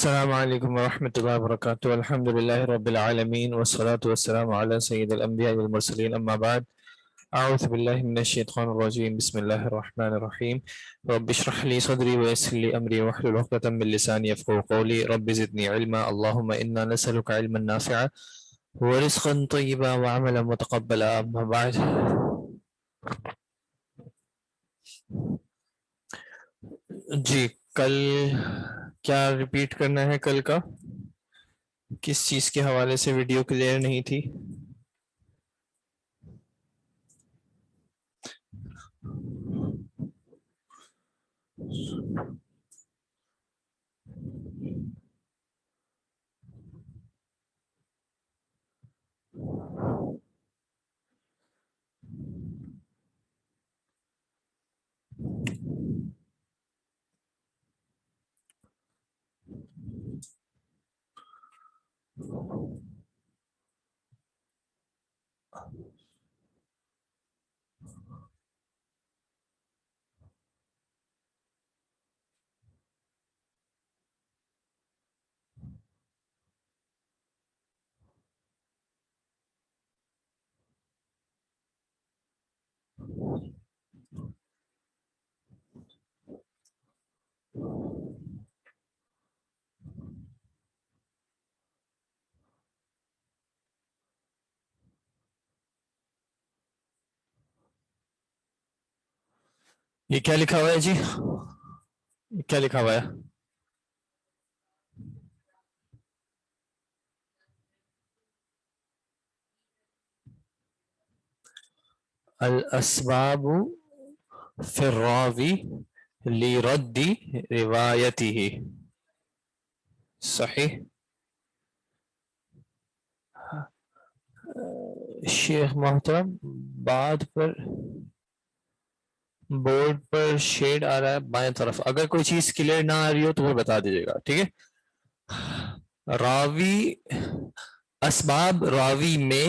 السلام علیکم ورحمۃ اللہ وبرکاتہ الحمد للہ رب العالمین والصلاة والسلام علی سید الانبیاء والمرسلین اما بعد اعوذ باللہ من الشیطان الرجیم بسم اللہ الرحمن الرحیم رب اشرح لی صدری ویسر لی امری واحلل عقدۃ من لسانی یفقهوا قولی رب زدنی علما اللهم انا نسألک علما نافعا ورزقا طیبا وعملا متقبلا اما بعد. جی کل کیا ریپیٹ کرنا ہے؟ کل کا کس چیز کے حوالے سے ویڈیو کلیئر نہیں تھی؟ یہ کیا لکھا ہوا ہے جی؟ کیا لکھا ہوا ہے؟ الاسباب فی الراوی لرد روایتہ. صحیح. شیخ محترم بعد پر بورڈ پر شیڈ آ رہا ہے بائیں طرف، اگر کوئی چیز کلیئر نہ آ رہی ہو تو وہ بتا دیجیے گا، ٹھیک ہے؟ راوی، اسباب راوی میں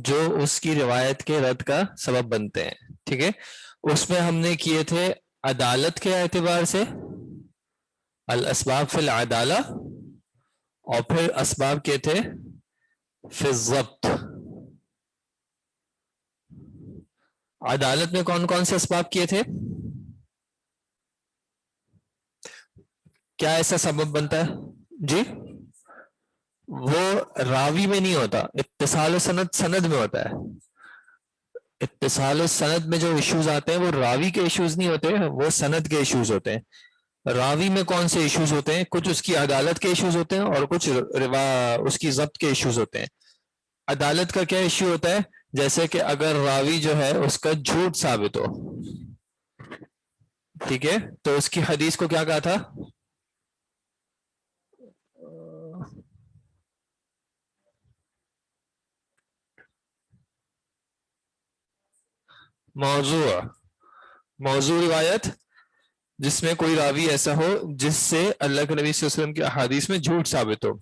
جو اس کی روایت کے رد کا سبب بنتے ہیں، ٹھیک ہے؟ اس میں ہم نے کیے تھے عدالت کے اعتبار سے الاسباب فی العدالہ، اور پھر اسباب کیے تھے فی الضبط. عدالت میں کون کون سے اسباب کیے تھے؟ کیا ایسا سبب بنتا ہے جی؟ وہ راوی میں نہیں ہوتا، اتصال و سند سند میں ہوتا ہے. اتصال و سند میں جو ایشوز آتے ہیں وہ راوی کے ایشوز نہیں ہوتے، وہ سند کے ایشوز ہوتے ہیں. راوی میں کون سے ایشوز ہوتے ہیں؟ کچھ اس کی عدالت کے ایشوز ہوتے ہیں اور کچھ اس کی ضبط کے ایشوز ہوتے ہیں. عدالت کا کیا ایشو ہوتا ہے؟ جیسے کہ اگر راوی جو ہے اس کا جھوٹ ثابت ہو، ٹھیک ہے، تو اس کی حدیث کو کیا کہا تھا؟ موضوع. موضوع روایت جس میں کوئی راوی ایسا ہو جس سے اللہ کے نبی صلی اللہ علیہ وسلم کی احادیث میں جھوٹ ثابت ہو.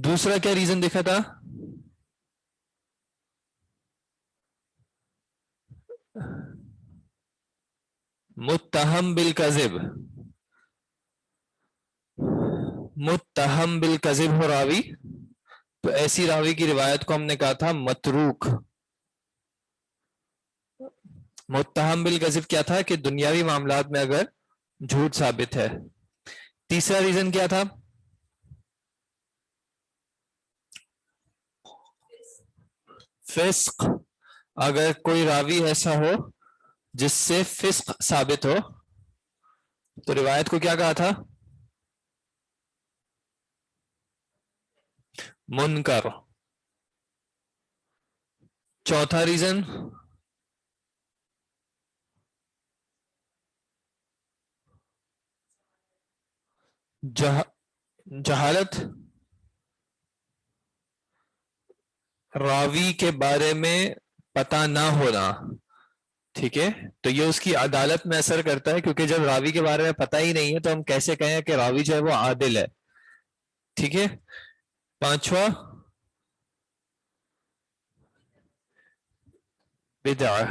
دوسرا کیا ریزن دیکھا تھا؟ متہم بالکذب. متہم بالکذب ہو راوی تو ایسی راوی کی روایت کو ہم نے کہا تھا متروک. متہم بالکذب کیا تھا؟ کہ دنیاوی معاملات میں اگر جھوٹ ثابت ہے. تیسرا ریزن کیا تھا؟ فسق. اگر کوئی راوی ایسا ہو جس سے فسق ثابت ہو تو روایت کو کیا کہا تھا؟ منکر. چوتھا ریزن جہالت. راوی کے بارے میں پتہ نہ ہونا، ٹھیک ہے، تو یہ اس کی عدالت میں اثر کرتا ہے، کیونکہ جب راوی کے بارے میں پتہ ہی نہیں ہے تو ہم کیسے کہیں کہ راوی جو ہے وہ عادل ہے، ٹھیک ہے. پانچواں بدعہ،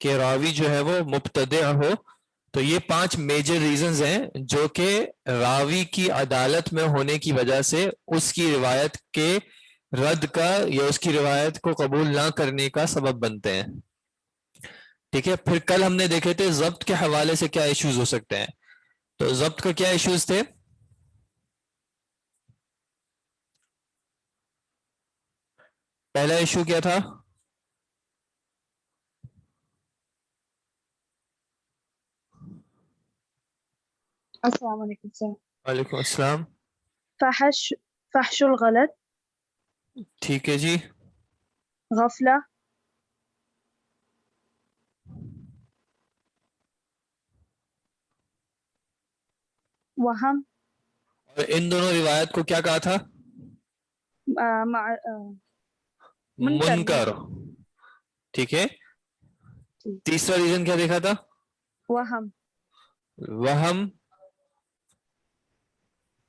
کہ راوی جو ہے وہ مبتدع ہو تو یہ 5 میجر ریزنز ہیں جو کہ راوی کی عدالت میں ہونے کی وجہ سے اس کی روایت کے رد کا یا اس کی روایت کو قبول نہ کرنے کا سبب بنتے ہیں. ٹھیک ہے. پھر کل ہم نے دیکھے تھے ضبط کے حوالے سے کیا ایشوز ہو سکتے ہیں. تو ضبط کا کیا ایشوز تھے؟ پہلا ایشو کیا تھا؟ السلام علیکم سر. وعلیکم السلام. فحش الغلط. ٹھیک ہے جی. غفلہ. وہم. اور ان دونوں روایت کو کیا کہا تھا؟ منکر. ٹھیک ہے. تیسرا ریزن کیا دیکھا تھا؟ وہم. وہم.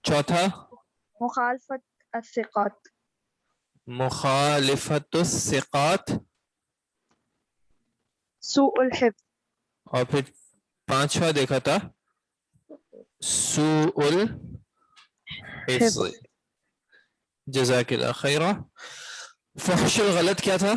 چوتھا مخالفت الثقات. مخالفت الثقات. سوء الحفظ. اور پھر پانچواں دیکھا تھا سوء الحفظ. جزاک اللہ خیرہ. فحش الغلط کیا تھا؟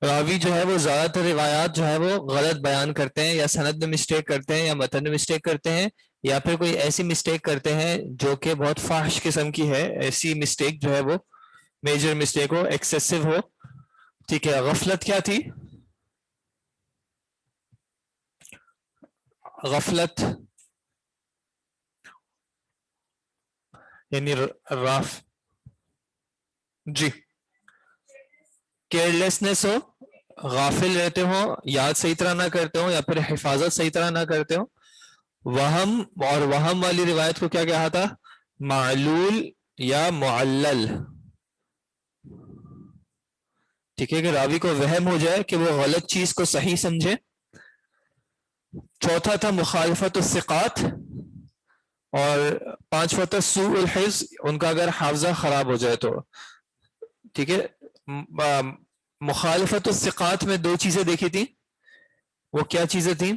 راوی جو ہے وہ زیادہ تر روایات جو ہے وہ غلط بیان کرتے ہیں، یا سند میں مسٹیک کرتے ہیں، یا متن میں مسٹیک کرتے ہیں، یا پھر کوئی ایسی مسٹیک کرتے ہیں جو کہ بہت فاحش قسم کی ہے. ایسی مسٹیک جو ہے وہ میجر مسٹیک ہو، ایکسیسو ہو. ٹھیک ہے. غفلت کیا تھی؟ غفلت یعنی راف جی کیئرلیسنس ہو، غافل رہتے ہوں، یاد صحیح طرح نہ کرتے ہوں، یا پھر حفاظت صحیح طرح نہ کرتے ہوں. وہم، اور وہم والی روایت کو کیا کہا تھا؟ معلول یا معلل. ٹھیک ہے، کہ راوی کو وہم ہو جائے کہ وہ غلط چیز کو صحیح سمجھے. چوتھا تھا مخالفت الثقات، اور پانچواں تھا سوء الحفظ، ان کا اگر حافظہ خراب ہو جائے تو. ٹھیک ہے. مخالفت الثقات میں 2 چیزیں دیکھی تھی. وہ کیا چیزیں تھیں؟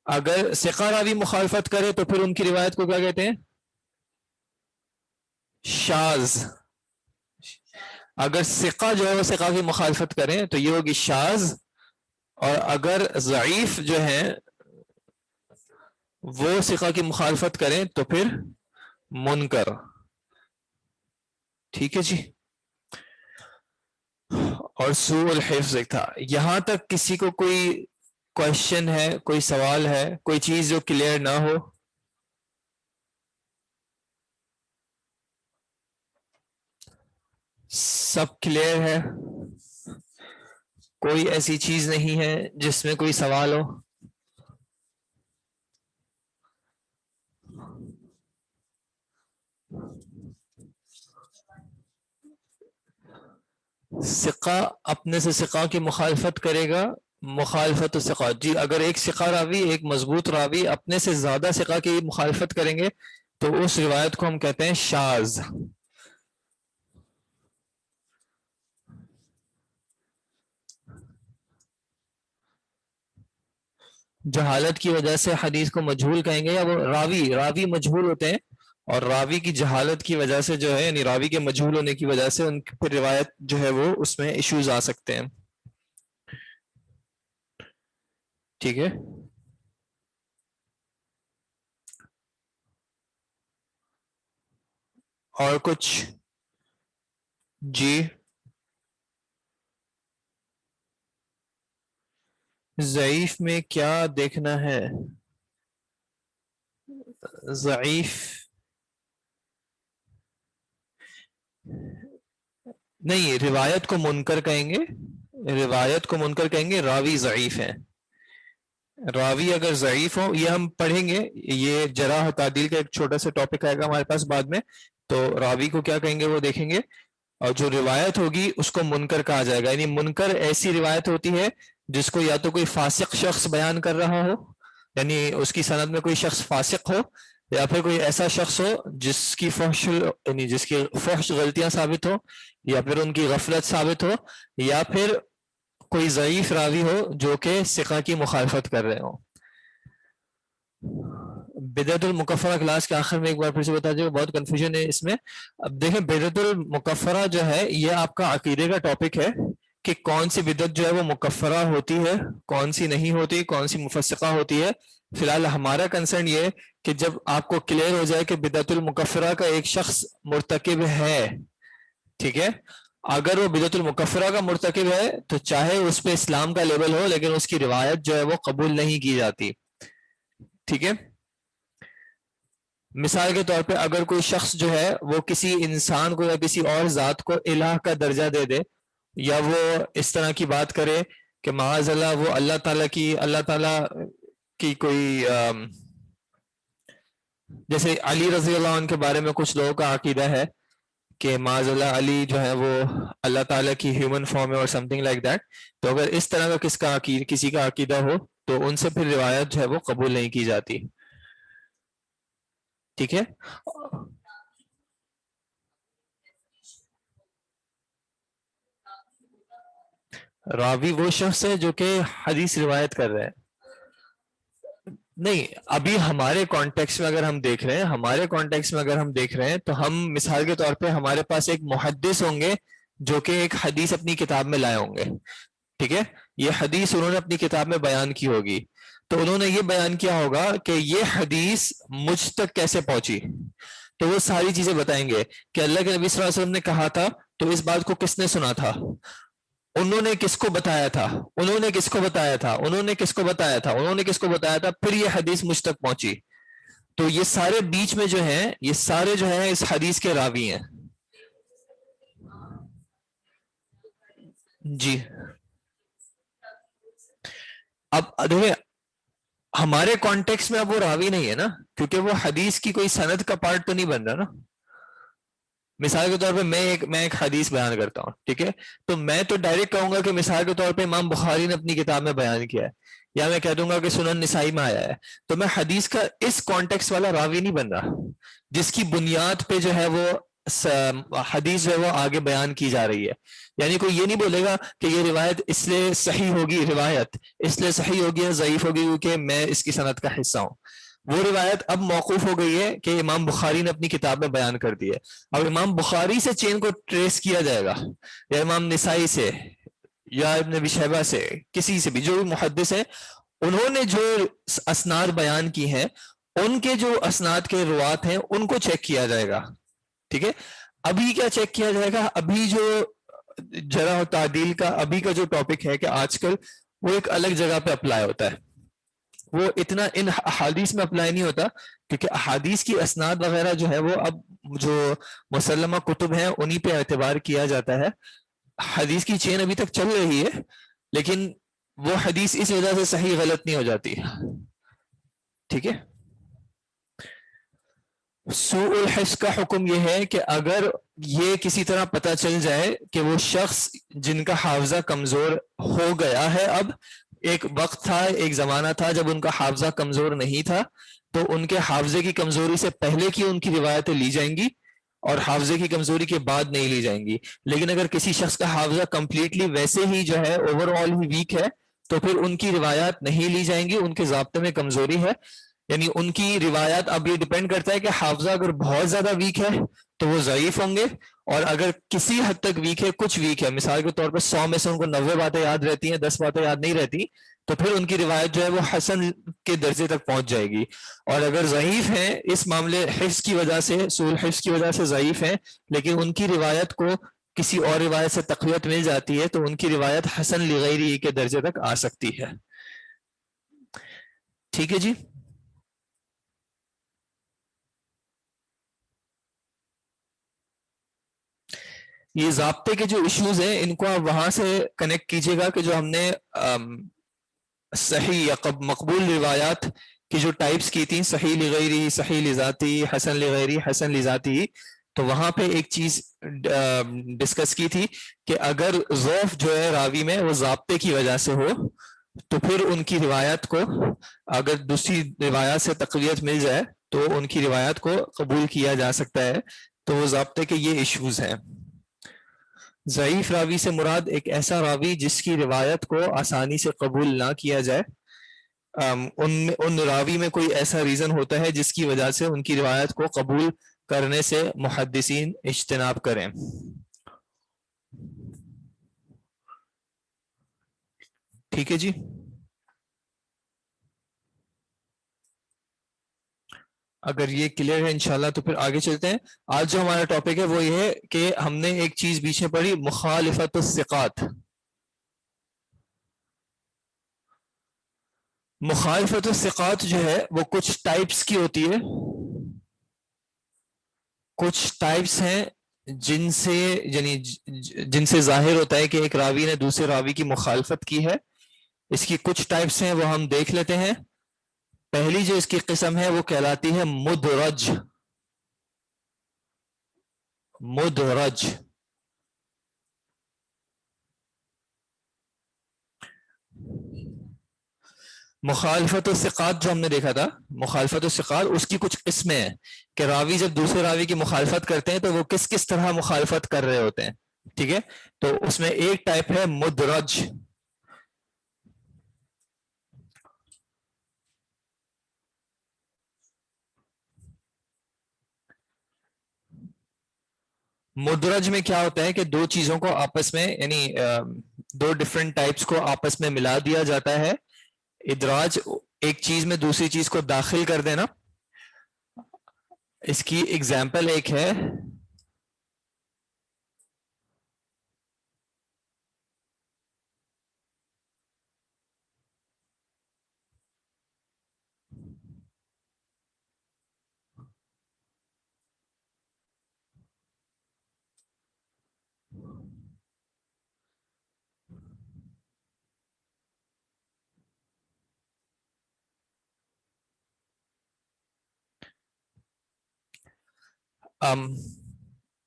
اگر ثقہ راوی مخالفت کرے تو پھر ان کی روایت کو کیا کہتے ہیں؟ شاذ. اگر ثقہ جو ہے وہ ثقہ کی مخالفت کریں تو یہ ہوگی شاذ. اور اگر ضعیف جو ہیں وہ ثقہ کی مخالفت کریں تو پھر منکر. ٹھیک ہے جی. اور سوء الحفظ ایک تھا. یہاں تک کسی کو کوئی کوشچن ہے، کوئی سوال ہے، کوئی چیز جو کلیئر نہ ہو؟ سب کلیئر ہے؟ کوئی ایسی چیز نہیں ہے جس میں کوئی سوال ہو؟ ثقہ اپنے سے ثقہ کی مخالفت کرے گا، مخالفت الثقہ. جی اگر ایک ثقہ راوی، ایک مضبوط راوی اپنے سے زیادہ ثقہ کی مخالفت کریں گے تو اس روایت کو ہم کہتے ہیں شاذ. جہالت کی وجہ سے حدیث کو مجہول کہیں گے، یا وہ راوی مجہول ہوتے ہیں، اور راوی کی جہالت کی وجہ سے جو ہے، یعنی راوی کے مجہول ہونے کی وجہ سے ان کی پھر روایت جو ہے وہ اس میں ایشوز آ سکتے ہیں. ٹھیک ہے. اور کچھ؟ جی ضعیف میں کیا دیکھنا ہے؟ ضعیف نہیں، روایت کو منکر کہیں گے. روایت کو منکر کہیں گے، راوی ضعیف ہے. راوی اگر ضعیف ہو، یہ ہم پڑھیں گے، یہ جرح و تعدیل کا ایک چھوٹا سا ٹاپک آئے گا ہمارے پاس بعد میں. تو راوی کو کیا کہیں گے وہ دیکھیں گے. اور جو روایت ہوگی اس کو منکر کہا جائے گا. یعنی منکر ایسی روایت ہوتی ہے جس کو یا تو کوئی فاسق شخص بیان کر رہا ہو، یعنی اس کی سند میں کوئی شخص فاسق ہو، یا پھر کوئی ایسا شخص ہو جس کی فحش یعنی جس کی فحش غلطیاں ثابت ہو، یا پھر ان کی غفلت ثابت ہو، یا پھر کوئی ضعیف راوی ہو جو کہ ثقہ کی مخالفت کر رہے ہوں۔ بدعت المکفرہ کلاس کے آخر میں ایک بار پھر سے بتا دیجیے، بہت کنفیوژن ہے اس میں۔ اب دیکھیں بدعت المکفرہ جو ہے یہ آپ کا عقیدے کا ٹاپک ہے کہ کون سی بدعت جو ہے وہ مکفرہ ہوتی ہے، کون سی نہیں ہوتی، کون سی مفسقہ ہوتی ہے۔ فی الحال ہمارا کنسرن یہ کہ جب آپ کو کلیئر ہو جائے کہ بدعت المکفرہ کا ایک شخص مرتکب ہے، ٹھیک ہے، اگر وہ بدعت المکفرہ کا مرتکب ہے تو چاہے اس پہ اسلام کا لیبل ہو لیکن اس کی روایت جو ہے وہ قبول نہیں کی جاتی، ٹھیک ہے۔ مثال کے طور پہ اگر کوئی شخص جو ہے وہ کسی انسان کو یا کسی اور ذات کو الہ کا درجہ دے دے، یا وہ اس طرح کی بات کرے کہ معاذ اللہ وہ اللہ تعالیٰ کی کوئی جیسے علی رضی اللہ عنہ کے بارے میں کچھ لوگوں کا عقیدہ ہے کہ معاذ اللہ علی جو ہے وہ اللہ تعالیٰ کی ہیومن فارم ہے اور سم تھنگ لائک دیٹ، تو اگر اس طرح کا کسی کا عقیدہ ہو تو ان سے پھر روایت جو ہے وہ قبول نہیں کی جاتی، ٹھیک ہے۔ راوی وہ شخص ہے جو کہ حدیث روایت کر رہے ہیں، نہیں ابھی ہمارے کانٹیکس میں اگر ہم دیکھ رہے ہیں تو ہم مثال کے طور پہ ہمارے پاس ایک محدث ہوں گے جو کہ ایک حدیث اپنی کتاب میں لائے ہوں گے، ٹھیک ہے، یہ حدیث انہوں نے اپنی کتاب میں بیان کی ہوگی، تو انہوں نے یہ بیان کیا ہوگا کہ یہ حدیث مجھ تک کیسے پہنچی، تو وہ ساری چیزیں بتائیں گے کہ اللہ کے نبی صلی اللہ علیہ وسلم نے کہا تھا تو اس بات کو کس نے سنا تھا، انہوں نے کس کو بتایا تھا، انہوں نے کس کو بتایا تھا، انہوں نے کس کو بتایا تھا، انہوں نے کس کو بتایا تھا، پھر یہ حدیث مجھ تک پہنچی۔ تو یہ سارے بیچ میں جو ہیں یہ سارے جو ہیں اس حدیث کے راوی ہیں، جی۔ اب دیکھیں ہمارے کانٹیکس میں اب وہ راوی نہیں ہے نا، کیونکہ وہ حدیث کی کوئی سند کا پارٹ تو نہیں بن رہا نا۔ مثال کے طور پہ میں ایک حدیث بیان کرتا ہوں، ٹھیک ہے، تو میں تو ڈائریکٹ کہوں گا کہ مثال کے طور پہ امام بخاری نے اپنی کتاب میں بیان کیا ہے، یا میں کہہ دوں گا کہ سنن نسائی میں آیا ہے، تو میں حدیث کا اس کانٹیکس والا راوی نہیں بن رہا جس کی بنیاد پہ جو ہے وہ حدیث جو ہے وہ آگے بیان کی جا رہی ہے۔ یعنی کوئی یہ نہیں بولے گا کہ یہ روایت اس لیے صحیح ہوگی، روایت اس لیے صحیح ہوگی یا ضعیف ہوگی کیونکہ میں اس کی سند کا حصہ ہوں، وہ روایت اب موقوف ہو گئی ہے کہ امام بخاری نے اپنی کتاب میں بیان کر دی ہے۔ اب امام بخاری سے چین کو ٹریس کیا جائے گا، یا امام نسائی سے، یا ابن ابی شیبہ سے، کسی سے بھی جو بھی محدث ہے انہوں نے جو اسناد بیان کی ہیں ان کے جو اسناد کے روات ہیں ان کو چیک کیا جائے گا، ٹھیک ہے۔ ابھی کیا چیک کیا جائے گا، ابھی جو جرح و تعدیل کا ابھی کا جو ٹاپک ہے کہ آج کل وہ ایک الگ جگہ پہ اپلائی ہوتا ہے، وہ اتنا ان احادیث میں اپلائی نہیں ہوتا، کیونکہ احادیث کی اسناد وغیرہ جو ہے وہ اب جو مسلمہ کتب ہیں انہی پہ اعتبار کیا جاتا ہے۔ حدیث کی چین ابھی تک چل رہی ہے لیکن وہ حدیث اس وجہ سے صحیح غلط نہیں ہو جاتی، ٹھیک ہے۔ سوء الحفظ کا حکم یہ ہے کہ اگر یہ کسی طرح پتہ چل جائے کہ وہ شخص جن کا حافظہ کمزور ہو گیا ہے، اب ایک وقت تھا، ایک زمانہ تھا جب ان کا حافظہ کمزور نہیں تھا، تو ان کے حافظے کی کمزوری سے پہلے کی ان کی روایتیں لی جائیں گی اور حافظے کی کمزوری کے بعد نہیں لی جائیں گی۔ لیکن اگر کسی شخص کا حافظہ کمپلیٹلی ویسے ہی جو ہے اوور آل ہی ویک ہے تو پھر ان کی روایات نہیں لی جائیں گی، ان کے ضابطے میں کمزوری ہے، یعنی ان کی روایات اب یہ ڈیپینڈ کرتا ہے کہ حافظہ اگر بہت زیادہ ویک ہے تو وہ ضعیف ہوں گے، اور اگر کسی حد تک ویک ہے، کچھ ویک ہے، مثال کے طور پر 100 میں سے ان کو 90 باتیں یاد رہتی ہیں، 10 باتیں یاد نہیں رہتی، تو پھر ان کی روایت جو ہے وہ حسن کے درجے تک پہنچ جائے گی۔ اور اگر ضعیف ہیں اس معاملے حفظ کی وجہ سے، سوء الحفظ کی وجہ سے ضعیف ہیں، لیکن ان کی روایت کو کسی اور روایت سے تقویت مل جاتی ہے تو ان کی روایت حسن لغیری کے درجے تک آ سکتی ہے، ٹھیک ہے جی۔ یہ ضابطے کے جو ایشوز ہیں ان کو آپ وہاں سے کنیکٹ کیجئے گا کہ جو ہم نے صحیح یا مقبول روایات کی جو ٹائپس کی تھیں، صحیح لغیری، صحیح لذاتی، حسن لغیری، حسن لذاتی، تو وہاں پہ ایک چیز ڈسکس کی تھی کہ اگر ضعف جو ہے راوی میں وہ ضابطے کی وجہ سے ہو تو پھر ان کی روایت کو اگر دوسری روایات سے تقویت مل جائے تو ان کی روایات کو قبول کیا جا سکتا ہے. تو وہ ضابطے کے یہ ایشوز ہیں. ضعیف راوی سے مراد ایک ایسا راوی جس کی روایت کو آسانی سے قبول نہ کیا جائے. ان راوی میں کوئی ایسا ریزن ہوتا ہے جس کی وجہ سے ان کی روایت کو قبول کرنے سے محدثین اجتناب کریں. ٹھیک ہے جی. اگر یہ کلیئر ہے انشاءاللہ تو پھر آگے چلتے ہیں. آج جو ہمارا ٹاپک ہے وہ یہ ہے کہ ہم نے ایک چیز بیچ میں پڑھی، مخالفت الثقات. مخالفت الثقات جو ہے وہ کچھ ٹائپس کی ہوتی ہے. کچھ ٹائپس ہیں جن سے ظاہر ہوتا ہے کہ ایک راوی نے دوسرے راوی کی مخالفت کی ہے. اس کی کچھ ٹائپس ہیں وہ ہم دیکھ لیتے ہیں. پہلی جو اس کی قسم ہے وہ کہلاتی ہے مدرج. مدرج مخالفت الثقات جو ہم نے دیکھا تھا، مخالفت الثقات اس کی کچھ قسمیں ہیں کہ راوی جب دوسرے راوی کی مخالفت کرتے ہیں تو وہ کس کس طرح مخالفت کر رہے ہوتے ہیں. ٹھیک ہے، تو اس میں ایک ٹائپ ہے مدرج. مدرج میں کیا ہوتا ہے کہ دو چیزوں کو آپس میں، یعنی دو ڈفرنٹ ٹائپس کو آپس میں ملا دیا جاتا ہے. ادراج ایک چیز میں دوسری چیز کو داخل کر دینا. اس کی ایگزامپل ایک ہے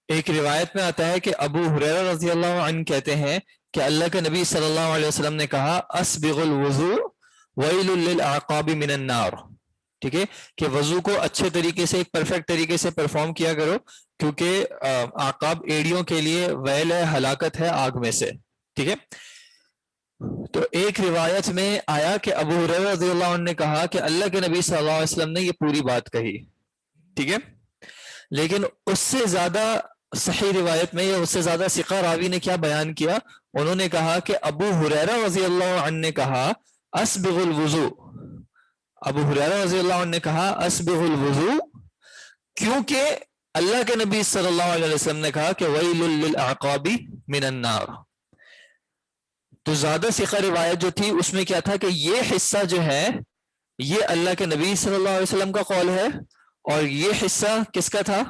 ایک روایت میں آتا ہے کہ ابو ہریرہ رضی اللہ عنہ کہتے ہیں کہ اللہ کے نبی صلی اللہ علیہ وسلم نے کہا اسبغ الوضوء ویل للعقاب من النار. ٹھیک ہے، کہ وضو کو اچھے طریقے سے، ایک پرفیکٹ طریقے سے پرفارم کیا کرو، کیونکہ عقاب ایڑیوں کے لیے ویل ہے، ہلاکت ہے آگ میں سے. ٹھیک ہے، تو ایک روایت میں آیا کہ ابو ہریرہ رضی اللہ عنہ نے کہا کہ اللہ کے نبی صلی اللہ علیہ وسلم نے یہ پوری بات کہی. ٹھیک ہے، لیکن اس سے زیادہ صحیح روایت میں یا اس سے زیادہ ثقہ راوی نے کیا بیان کیا، انہوں نے کہا کہ ابو ہریرہ رضی اللہ عنہ نے کہا اسبغ الوضوء. ابو ہریرہ رضی اللہ عنہ نے کہا اسبغ الوضوء کیونکہ اللہ کے نبی صلی اللہ علیہ وسلم نے کہا کہ ویل للعقاب من النار. تو زیادہ ثقہ روایت جو تھی اس میں کیا تھا کہ یہ حصہ جو ہے یہ اللہ کے نبی صلی اللہ علیہ وسلم کا قول ہے، اور یہ حصہ کس کا تھا؟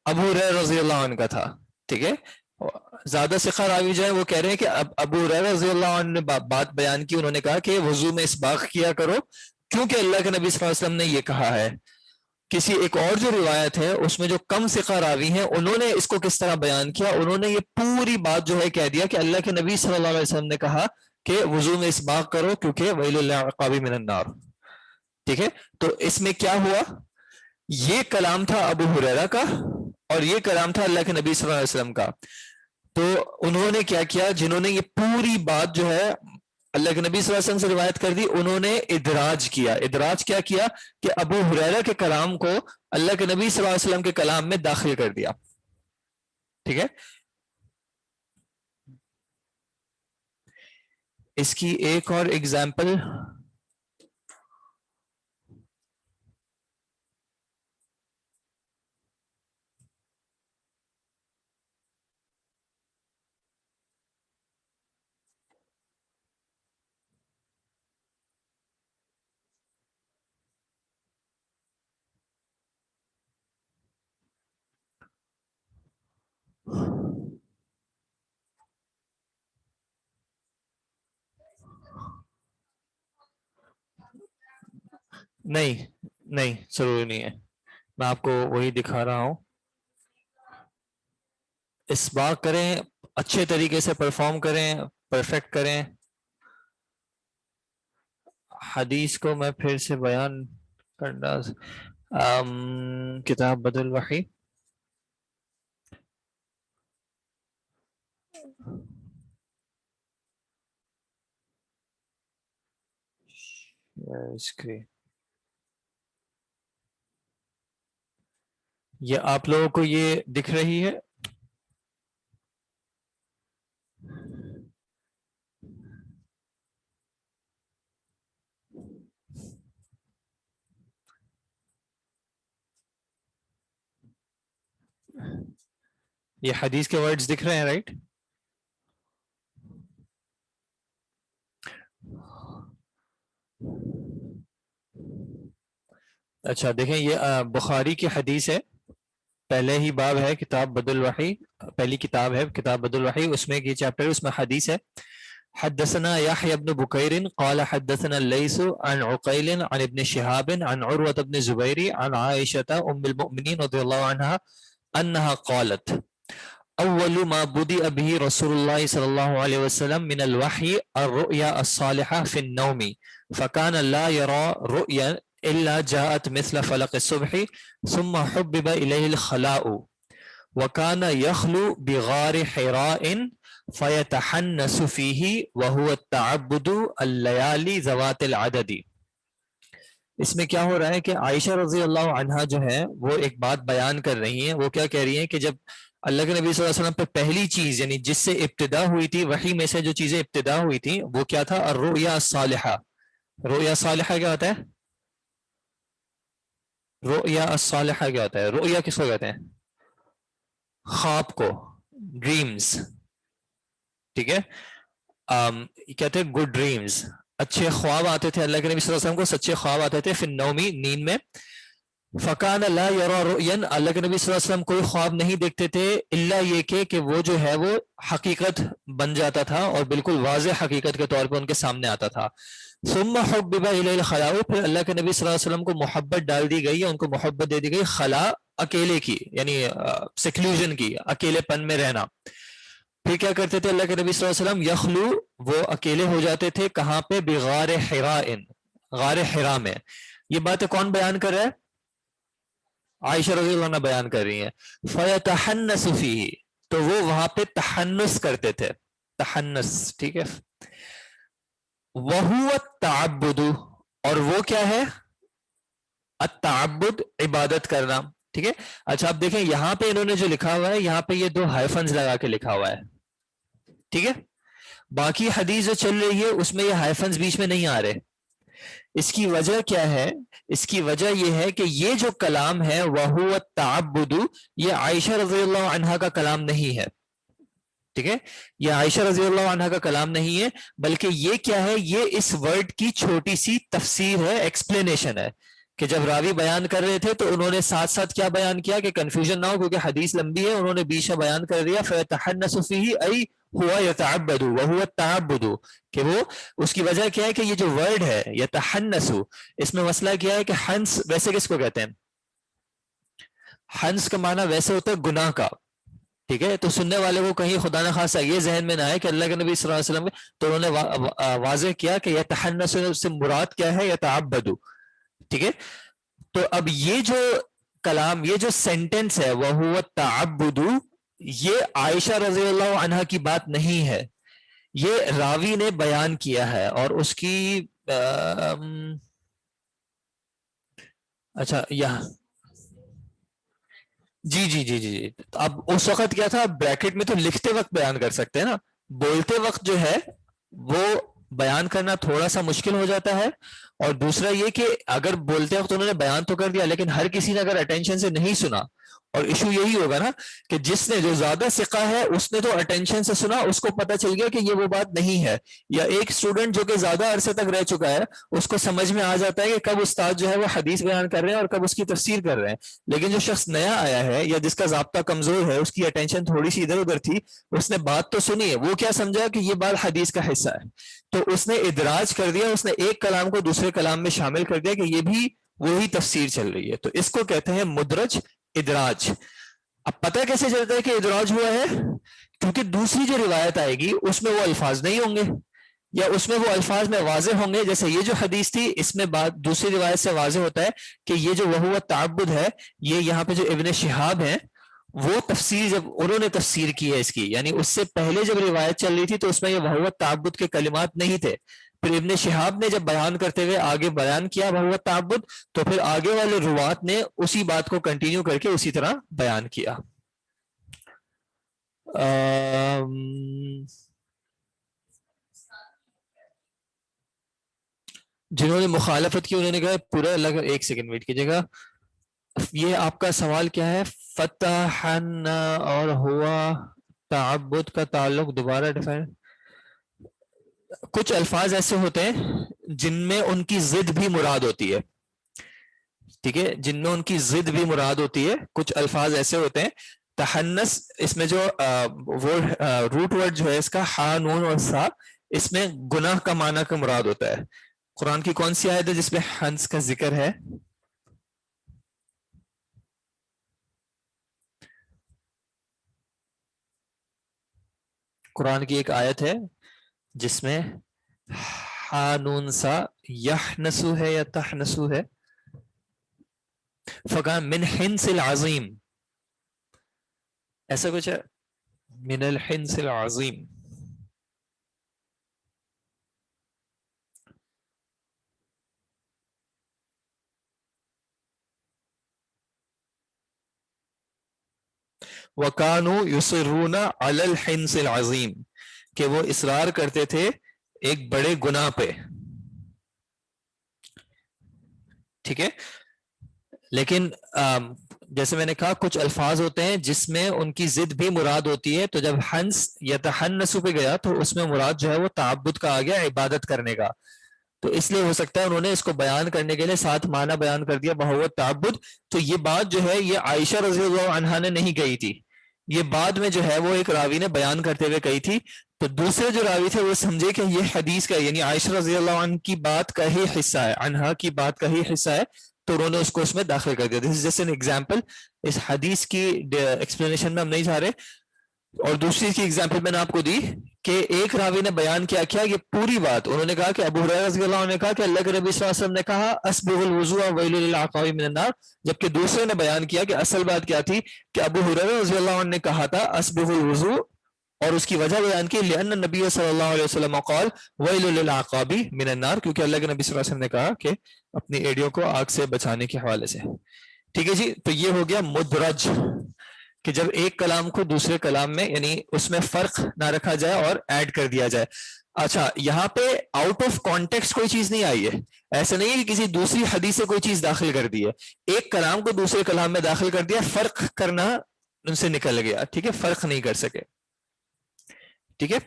ابو ہریرہ رضی اللہ عنہ کا تھا. ٹھیک ہے، زیادہ ثقہ راوی جو ہے وہ کہہ رہے ہیں کہ ابو ہریرہ رضی اللہ عنہ نے بات بیان کی، انہوں نے کہا کہ وضو میں اسباغ کیا کرو کیونکہ اللہ کے نبی صلی اللہ علیہ وسلم نے یہ کہا ہے. کسی ایک اور جو روایت ہے اس میں جو کم ثقہ راوی ہیں انہوں نے اس کو کس طرح بیان کیا، انہوں نے یہ پوری بات جو ہے کہہ دیا کہ اللہ کے نبی صلی اللہ علیہ وسلم نے کہا کہ وضو میں اسباغ کرو کیونکہ ویل للعقاب من النار. ٹھیک ہے، تو اس میں کیا ہوا، یہ کلام تھا ابو ہریرہ کا اور یہ کلام تھا اللہ کے نبی صلی اللہ علیہ وسلم کا. تو انہوں نے کیا کیا، جنہوں نے یہ پوری بات جو ہے اللہ کے نبی صلی اللہ علیہ وسلم سے روایت کر دی، انہوں نے ادراج کیا. ادراج کیا کیا کہ ابو ہریرہ کے کلام کو اللہ کے نبی صلی اللہ علیہ وسلم کے کلام میں داخل کر دیا. ٹھیک ہے، اس کی ایک اور ایگزامپل نہیں ضروری نہیں ہے، میں آپ کو وہی دکھا رہا ہوں. اسباغ کریں، اچھے طریقے سے پرفارم کریں، پرفیکٹ کریں. حدیث کو میں پھر سے بیان کرنا، کتاب بدل وحی اسکرین. یہ آپ لوگوں کو یہ دکھ رہی ہے؟ یہ حدیث کے ورڈز دکھ رہے ہیں رائٹ؟ اچھا دیکھیں یہ بخاری کی حدیث ہے، پہلے ہی باب ہے کتاب بدل الوحی، پہلی کتاب ہے کتاب بدل الوحی، اس میں یہ چیپٹر اس میں حدیث ہے. حدثنا يحيى بن بكير قال حدثنا الليث عن عقيل عن ابن شهاب عن عروة بن الزبير عن عائشة أم المؤمنين رضي الله عنها أنها قالت أول ما بدأ به رسول الله صلى الله عليه وسلم من الوحي الرؤيا الصالحة في النوم فكان لا يرى رؤيا إلا جاءت مثل فلق الصبح ثم حبب إليه الخلاء وكان يخلو بغار حراء فيتحنس فيه وهو التعبد الليالي ذوات العدد. اس میں کیا ہو رہا ہے کہ عائشہ رضی اللہ عنہا جو ہے وہ ایک بات بیان کر رہی ہیں. وہ کیا کہہ رہی ہیں کہ جب اللہ کے نبی صلی اللہ علیہ وسلم پہ پہلی چیز یعنی جس سے ابتدا ہوئی تھی، وحی میں سے جو چیزیں ابتدا ہوئی تھی وہ کیا تھا؟ الرؤیا الصالحہ. رؤیا صالحہ کیا ہوتا ہے؟ رؤیا الصالحہ کیا ہوتا ہے؟ رؤیا کس کو کہتے ہیں؟ خواب کو، ڈریمز. ٹھیک ہے، کہتے ہیں گڈ ڈریمز، اچھے خواب آتے تھے اللہ کے نبی صلی اللہ علیہ وسلم کو، سچے خواب آتے تھے فی النومی، نیند میں. فکان لا یرا رؤیا، اللہ کے نبی صلی اللہ علیہ وسلم کوئی خواب نہیں دیکھتے تھے الا یہ کہ وہ جو ہے وہ حقیقت بن جاتا تھا اور بالکل واضح حقیقت کے طور پہ ان کے سامنے آتا تھا. ثم حبب الی الخلاء، پھر اللہ کے نبی صلی اللہ علیہ وسلم کو محبت ڈال دی گئی، ان کو محبت دے دی گئی خلا، اکیلے کی، یعنی سیکلوژن کی، اکیلے پن میں رہنا. پھر کیا کرتے تھے اللہ کے نبی صلی اللہ علیہ وسلم؟ یخلو، وہ اکیلے ہو جاتے تھے. کہاں پہ؟ بغار حراء، غار حرا میں. یہ باتیں کون بیان کر رہا ہے؟ عائشہ رضی اللہ عنہ بیان کر رہی ہیں. فیتحنس فیہ، تو وہ وہاں پہ تحنس کرتے تھے، تحنس. ٹھیک ہے، وہو التعبد، اور وہ کیا ہے؟ التعبد، عبادت کرنا. ٹھیک ہے. اچھا آپ دیکھیں یہاں پہ انہوں نے جو لکھا ہوا ہے، یہاں پہ یہ دو ہائفنز لگا کے لکھا ہوا ہے. ٹھیک ہے، باقی حدیث جو چل رہی ہے اس میں یہ ہائفنز بیچ میں نہیں آ رہے. اس کی وجہ کیا ہے؟ اس کی وجہ یہ ہے کہ یہ جو کلام ہے وَهُوَ التَّعَبُّدُ، یہ عائشہ رضی اللہ عنہا کا کلام نہیں ہے. ٹھیک ہے، یہ عائشہ رضی اللہ عنہا کا کلام نہیں ہے، بلکہ یہ کیا ہے؟ یہ اس ورڈ کی چھوٹی سی تفسیر ہے، ایکسپلینیشن ہے. کہ جب راوی بیان کر رہے تھے تو انہوں نے ساتھ ساتھ کیا بیان کیا کہ کنفیوژن نہ ہو، کیونکہ حدیث لمبی ہے، انہوں نے بیچ میں بیان کر دیا فَيَتَحَنَّسُ فِيهِ أَيْ هُوَ يَتَعَبَّدُ وَهُوَ التَّعَبُّدُ، کہ وہ اس کی وجہ کیا ہے کہ یہ جو ورڈ ہے یتحنس، اس میں مسئلہ کیا ہے کہ حنس ویسے کس کو کہتے ہیں؟ حنس کا معنی ویسے ہوتا ہے گناہ کا. ٹھیک ہے، تو سننے والے کو کہیں خدا نہ خاصا یہ ذہن میں نہ آئے کہ اللہ کے نبی صلی اللہ علیہ وسلم، تو انہوں نے واضح کیا کہ یتحنس سے مراد کیا ہے؟ یتعبد. ٹھیک ہے، تو اب یہ جو کلام، یہ جو سینٹنس ہے وَهُوَ التَّعَبُّدُ، یہ عائشہ رضی اللہ عنہا کی بات نہیں ہے، یہ راوی نے بیان کیا ہے. اور اس کی اچھا یہاں جی جی جی جی جی، اب اس وقت کیا تھا؟ بریکٹ میں تو لکھتے وقت بیان کر سکتے ہیں نا، بولتے وقت جو ہے وہ بیان کرنا تھوڑا سا مشکل ہو جاتا ہے. اور دوسرا یہ کہ اگر بولتے وقت انہوں نے بیان تو کر دیا، لیکن ہر کسی نے اگر اٹینشن سے نہیں سنا، اور ایشو یہی ہوگا نا کہ جس نے جو زیادہ ثقہ ہے اس نے تو اٹینشن سے سنا، اس کو پتہ چل گیا کہ یہ وہ بات نہیں ہے. یا ایک اسٹوڈنٹ جو کہ زیادہ عرصے تک رہ چکا ہے، اس کو سمجھ میں آ جاتا ہے کہ کب استاد جو ہے وہ حدیث بیان کر رہے ہیں اور کب اس کی تفسیر کر رہے ہیں. لیکن جو شخص نیا آیا ہے یا جس کا ضابطہ کمزور ہے، اس کی اٹینشن تھوڑی سی ادھر ادھر تھی، اس نے بات تو سنی ہے، وہ کیا سمجھا کہ یہ بات حدیث کا حصہ ہے، تو اس نے ادراج کر دیا، اس نے ایک کلام کو دوسرے کلام میں شامل کر دیا کہ یہ بھی وہی تفسیر چل رہی ہے. تو اس کو کہتے ہیں مدرج، ادراج. اب پتہ کیسے چلتا ہے کہ ادراج ہوا ہے؟ کیونکہ دوسری جو روایت آئے گی اس میں وہ الفاظ نہیں ہوں گے. یا اس میں وہ الفاظ میں واضح ہوں گے. جیسے یہ جو حدیث تھی اس میں بات دوسری روایت سے واضح ہوتا ہے کہ یہ جو وہو تعبد ہے، یہ یہاں پہ جو ابن شہاب ہیں وہ تفسیر جب انہوں نے تفسیر کی ہے اس کی، یعنی اس سے پہلے جب روایت چل رہی تھی تو اس میں یہ وہو تعبد کے کلمات نہیں تھے. پھر ابن شہاب نے جب بیان کرتے ہوئے آگے بیان کیا وہو تعبد، تو پھر آگے والے روات نے اسی بات کو کنٹینیو کر کے اسی طرح بیان کیا. جنہوں نے مخالفت کی انہوں نے کہا پورا الگ. ایک سیکنڈ ویٹ کیجیے گا. یہ آپ کا سوال کیا ہے؟ فتحن اور ہوا تعبد کا تعلق دوبارہ ڈیفائن. کچھ الفاظ ایسے ہوتے ہیں جن میں ان کی ضد بھی مراد ہوتی ہے. ٹھیک ہے، جن میں ان کی ضد بھی مراد ہوتی ہے. کچھ الفاظ ایسے ہوتے ہیں تحنس، اس میں جو وہ روٹ ورڈ جو ہے اس کا ہا نون اور سا، اس میں گناہ کا معنی کا مراد ہوتا ہے. قرآن کی کون سی آیت ہے جس میں ہنس کا ذکر ہے؟ قرآن کی ایک آیت ہے جس میں ہا نون سا یحنسو ہے یا تحنسو ہے. فکان من حنس العظیم، ایسا کچھ ہے، من الحنس العظیم. وَكَانُوا يُصِرُّونَ عَلَى الْحِنْسِ الْعَظِيمِ، کہ وہ اصرار کرتے تھے ایک بڑے گناہ پہ. ٹھیک ہے، لیکن جیسے میں نے کہا کچھ الفاظ ہوتے ہیں جس میں ان کی ضد بھی مراد ہوتی ہے. تو جب ہنس یا تحنسو پہ گیا تو اس میں مراد جو ہے وہ تعبد کا آ گیا، عبادت کرنے کا. تو اس لیے ہو سکتا ہے انہوں نے اس کو بیان کرنے کے لیے ساتھ معنی بیان کر دیا بہو تعبد. تو یہ بات جو ہے یہ عائشہ رضی اللہ عنہا نے نہیں کہی تھی، یہ بعد میں جو ہے وہ ایک راوی نے بیان کرتے ہوئے کہی تھی. تو دوسرے جو راوی تھے وہ سمجھے کہ یہ حدیث کا یعنی عائشہ رضی اللہ عنہ کی بات کا ہی حصہ ہے، عنہا کی بات کا ہی حصہ ہے، تو انہوں نے اس کو اس میں داخل کر دیا. دس از جسٹ این ایگزامپل. اس حدیث کی ایکسپلینیشن میں ہم نہیں جا رہے. اور دوسری کی ایگزامپل میں نے آپ کو دی کہ ایک راوی نے بیان کیا یہ پوری بات. انہوں نے کہا کہ ابو ہریرہ رضی اللہ عنہ نے کہا کہ اللہ کے نبی صلی اللہ علیہ وسلم نے کہا اسبغ الوضوء ویل للعقاب من النار، جبکہ دوسرے نے بیان کیا کہ اصل بات کیا تھی کہ ابو ہریرہ رضی اللہ عنہ نے کہا تھا اسبغ الوضوء، اور اس کی وجہ بیان کی لأن النبی صلی اللہ علیہ وسلم قال ویل للعقاب من النار، کیونکہ اللہ کے نبی صلی اللہ علیہ وسلم نے کہا کہ اپنی ایڑیوں کو آگ سے بچانے کے حوالے سے. ٹھیک ہے جی. تو یہ ہو گیا مدرج، کہ جب ایک کلام کو دوسرے کلام میں یعنی اس میں فرق نہ رکھا جائے اور ایڈ کر دیا جائے. اچھا، یہاں پہ آؤٹ آف کانٹیکسٹ کوئی چیز نہیں آئی ہے، ایسا نہیں ہے کہ کسی دوسری حدیث سے کوئی چیز داخل کر دی ہے. ایک کلام کو دوسرے کلام میں داخل کر دیا، فرق کرنا ان سے نکل گیا. ٹھیک ہے، فرق نہیں کر سکے. ٹھیک ہے.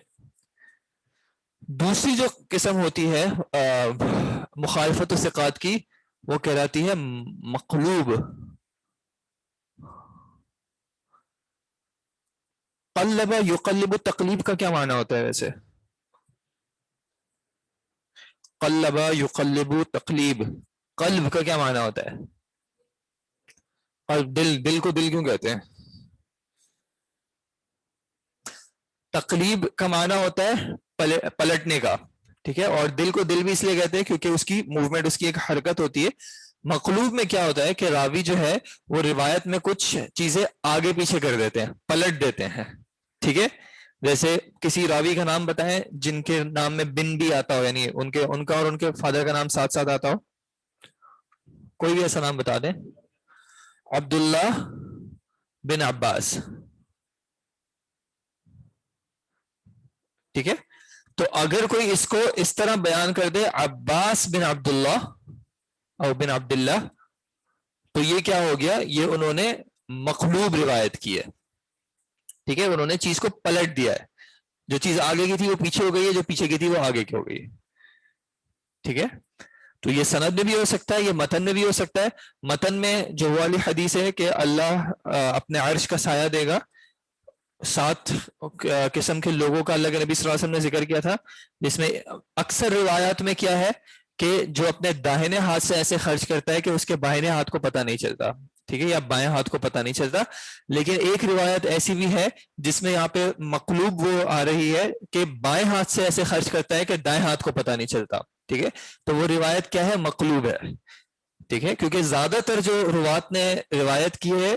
دوسری جو قسم ہوتی ہے مخالفت الثقات کی، وہ کہلاتی ہے مقلوب. قلب یقلب، تقلیب کا کیا معنی ہوتا ہے ویسے؟ قلب یقلب تقلیب، قلب کا کیا معنی ہوتا ہے؟ قلب، دل. دل کو دل کیوں کہتے ہیں؟ تقلیب کا معنی ہوتا ہے پلٹنے کا. ٹھیک ہے، اور دل کو دل بھی اس لیے کہتے ہیں کیونکہ اس کی موومنٹ، اس کی ایک حرکت ہوتی ہے. مقلوب میں کیا ہوتا ہے کہ راوی جو ہے وہ روایت میں کچھ چیزیں آگے پیچھے کر دیتے ہیں، پلٹ دیتے ہیں. ٹھیک ہے، جیسے کسی راوی کا نام بتائیں جن کے نام میں بن بھی آتا ہو، یعنی ان کا اور ان کے فادر کا نام ساتھ ساتھ آتا ہو. کوئی بھی ایسا نام بتا دیں. عبداللہ بن عباس. ٹھیک ہے، تو اگر کوئی اس کو اس طرح بیان کر دے عباس بن عبداللہ اور بن عبداللہ، تو یہ کیا ہو گیا؟ یہ انہوں نے مقلوب روایت کی ہے. ٹھیک ہے، انہوں نے چیز کو پلٹ دیا ہے. جو چیز آگے کی تھی وہ پیچھے ہو گئی ہے، جو پیچھے کی تھی وہ آگے کی ہو گئی ہے. ٹھیک ہے، تو یہ سند میں بھی ہو سکتا ہے، یہ متن میں بھی ہو سکتا ہے. متن میں جو والی حدیث ہے کہ اللہ اپنے عرش کا سایہ دے گا، 7 قسم کے لوگوں کا اللہ کے نبی صلی اللہ علیہ وسلم نے ذکر کیا تھا، جس میں اکثر روایات میں کیا ہے کہ جو اپنے داہنے ہاتھ سے ایسے خرچ کرتا ہے کہ اس کے بائیں ہاتھ کو پتہ نہیں چلتا. ٹھیک ہے, یا بائیں ہاتھ کو پتہ نہیں چلتا. لیکن ایک روایت ایسی بھی ہے جس میں یہاں پہ مقلوب وہ آ رہی ہے کہ بائیں ہاتھ سے ایسے خرچ کرتا ہے کہ دائیں ہاتھ کو پتہ نہیں چلتا. ٹھیک ہے, تو وہ روایت کیا ہے, مقلوب ہے. ٹھیک ہے, کیونکہ زیادہ تر جو روات نے روایت کی ہے,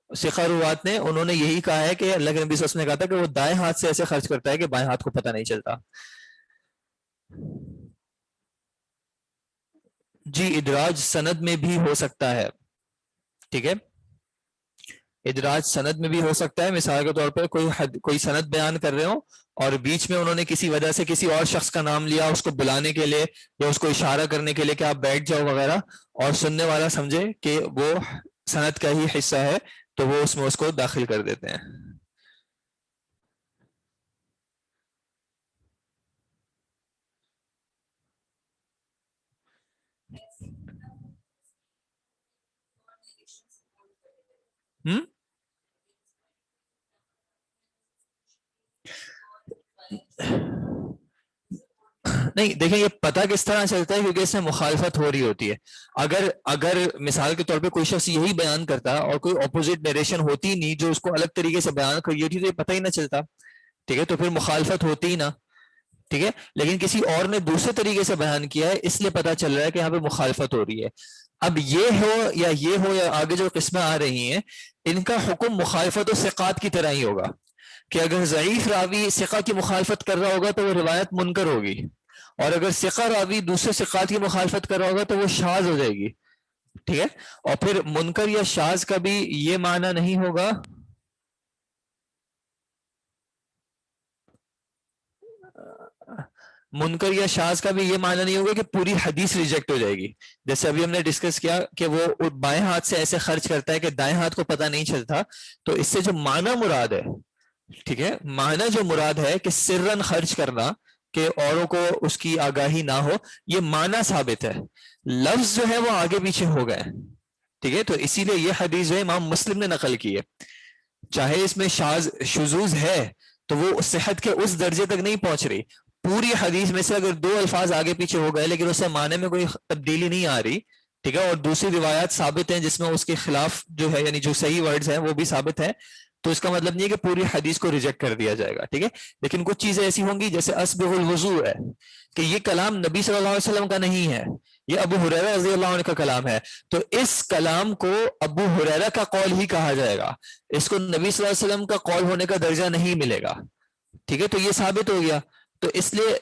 ثقہ روات نے, انہوں نے یہی کہا ہے کہ اللہ کے نبی صلی اللہ علیہ وسلم نے کہا تھا کہ وہ دائیں ہاتھ سے ایسے خرچ کرتا ہے کہ بائیں ہاتھ کو پتہ نہیں چلتا. جی, ادراج سند میں بھی ہو سکتا ہے. ٹھیک ہے, ادراج سند میں بھی ہو سکتا ہے. مثال کے طور پر کوئی سند بیان کر رہے ہوں اور بیچ میں انہوں نے کسی وجہ سے کسی اور شخص کا نام لیا اس کو بلانے کے لیے یا اس کو اشارہ کرنے کے لیے کہ آپ بیٹھ جاؤ وغیرہ, اور سننے والا سمجھے کہ وہ سند کا ہی حصہ ہے تو وہ اس میں اس کو داخل کر دیتے ہیں. نہیں دیکھیں, یہ پتہ کس طرح چلتا ہے, کیونکہ اس میں مخالفت ہو رہی ہوتی ہے. اگر مثال کے طور پہ کوئی شخص یہی بیان کرتا اور کوئی اپوزٹ نیریشن ہوتی نہیں جو اس کو الگ طریقے سے بیان کری ہوتی تو یہ پتہ ہی نہ چلتا. ٹھیک ہے, تو پھر مخالفت ہوتی ہی نہ. ٹھیک ہے, لیکن کسی اور نے دوسرے طریقے سے بیان کیا ہے اس لیے پتہ چل رہا ہے کہ یہاں پہ مخالفت ہو رہی ہے. اب یہ ہو یا آگے جو قسمیں آ رہی ہیں, ان کا حکم مخالفت و ثقات کی طرح ہی ہوگا کہ اگر ضعیف راوی ثقہ کی مخالفت کر رہا ہوگا تو وہ روایت منکر ہوگی, اور اگر ثقہ راوی دوسرے ثقات کی مخالفت کر رہا ہوگا تو وہ شاذ ہو جائے گی. ٹھیک ہے, اور پھر منکر یا شاذ کا بھی یہ معنی نہیں ہوگا منکر یا شاذ کا بھی یہ معنی نہیں ہوگا کہ پوری حدیث ریجیکٹ ہو جائے گی. جیسے ابھی ہم نے ڈسکس کیا کہ وہ بائیں ہاتھ سے ایسے خرچ کرتا ہے کہ دائیں ہاتھ کو پتہ نہیں چلتا, تو اس سے جو معنی مراد ہے, ٹھیک ہے, معنی جو مراد ہے کہ سرن خرچ کرنا کہ اوروں کو اس کی آگاہی نہ ہو, یہ معنی ثابت ہے. لفظ جو ہے وہ آگے پیچھے ہو گئے. ٹھیک ہے, تو اسی لیے یہ حدیث جو ہے امام مسلم نے نقل کی ہے, چاہے اس میں شذوذ ہے تو وہ صحت کے اس درجے تک نہیں پہنچ رہی. پوری حدیث میں سے اگر 2 الفاظ آگے پیچھے ہو گئے لیکن اس سے معنی میں کوئی تبدیلی نہیں آ رہی, ٹھیک ہے, اور دوسری روایات ثابت ہیں جس میں اس کے خلاف جو ہے یعنی جو صحیح ورڈز ہیں وہ بھی ثابت ہیں, تو اس کا مطلب نہیں ہے کہ پوری حدیث کو ریجیکٹ کر دیا جائے گا. ٹھیک ہے, لیکن کچھ چیزیں ایسی ہوں گی جیسے اسبغ الوضوء ہے کہ یہ کلام نبی صلی اللہ علیہ وسلم کا نہیں ہے, یہ ابو ہریرہ رضی اللہ عنہ کا کلام ہے, تو اس کلام کو ابو ہریرہ کا قول ہی کہا جائے گا, اس کو نبی صلی اللہ علیہ وسلم کا قول ہونے کا درجہ نہیں ملے گا. ٹھیک ہے, تو یہ ثابت ہو گیا. تو اس لیے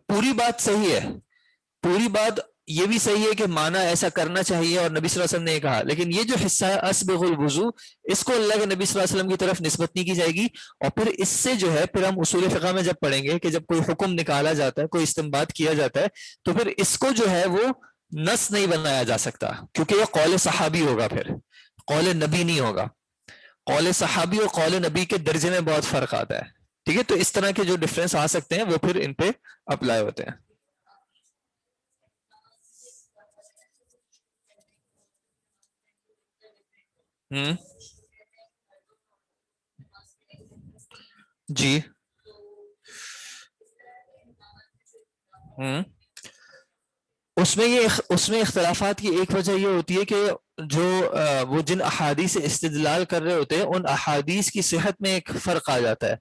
پوری بات صحیح ہے, پوری بات یہ بھی صحیح ہے کہ معنی ایسا کرنا چاہیے اور نبی صلی اللہ علیہ وسلم نے یہ کہا, لیکن یہ جو حصہ ہے اسبغ الوضوء اس کو اللہ کے نبی صلی اللہ علیہ وسلم کی طرف نسبت نہیں کی جائے گی. اور پھر اس سے جو ہے پھر ہم اصول فقہ میں جب پڑھیں گے کہ جب کوئی حکم نکالا جاتا ہے, کوئی استنباط کیا جاتا ہے, تو پھر اس کو جو ہے وہ نص نہیں بنایا جا سکتا کیونکہ یہ قول صحابی ہوگا, پھر قول نبی نہیں ہوگا. قول صحابی اور قول نبی کے درجے میں بہت فرق آتا ہے. ٹھیک ہے, تو اس طرح کے جو ڈفرینس آ سکتے ہیں وہ پھر ان پہ اپلائی ہوتے ہیں. جی اس میں اختلافات کی ایک وجہ یہ ہوتی ہے کہ جو وہ جن احادیث سے استدلال کر رہے ہوتے ہیں ان احادیث کی صحت میں ایک فرق آ جاتا ہے.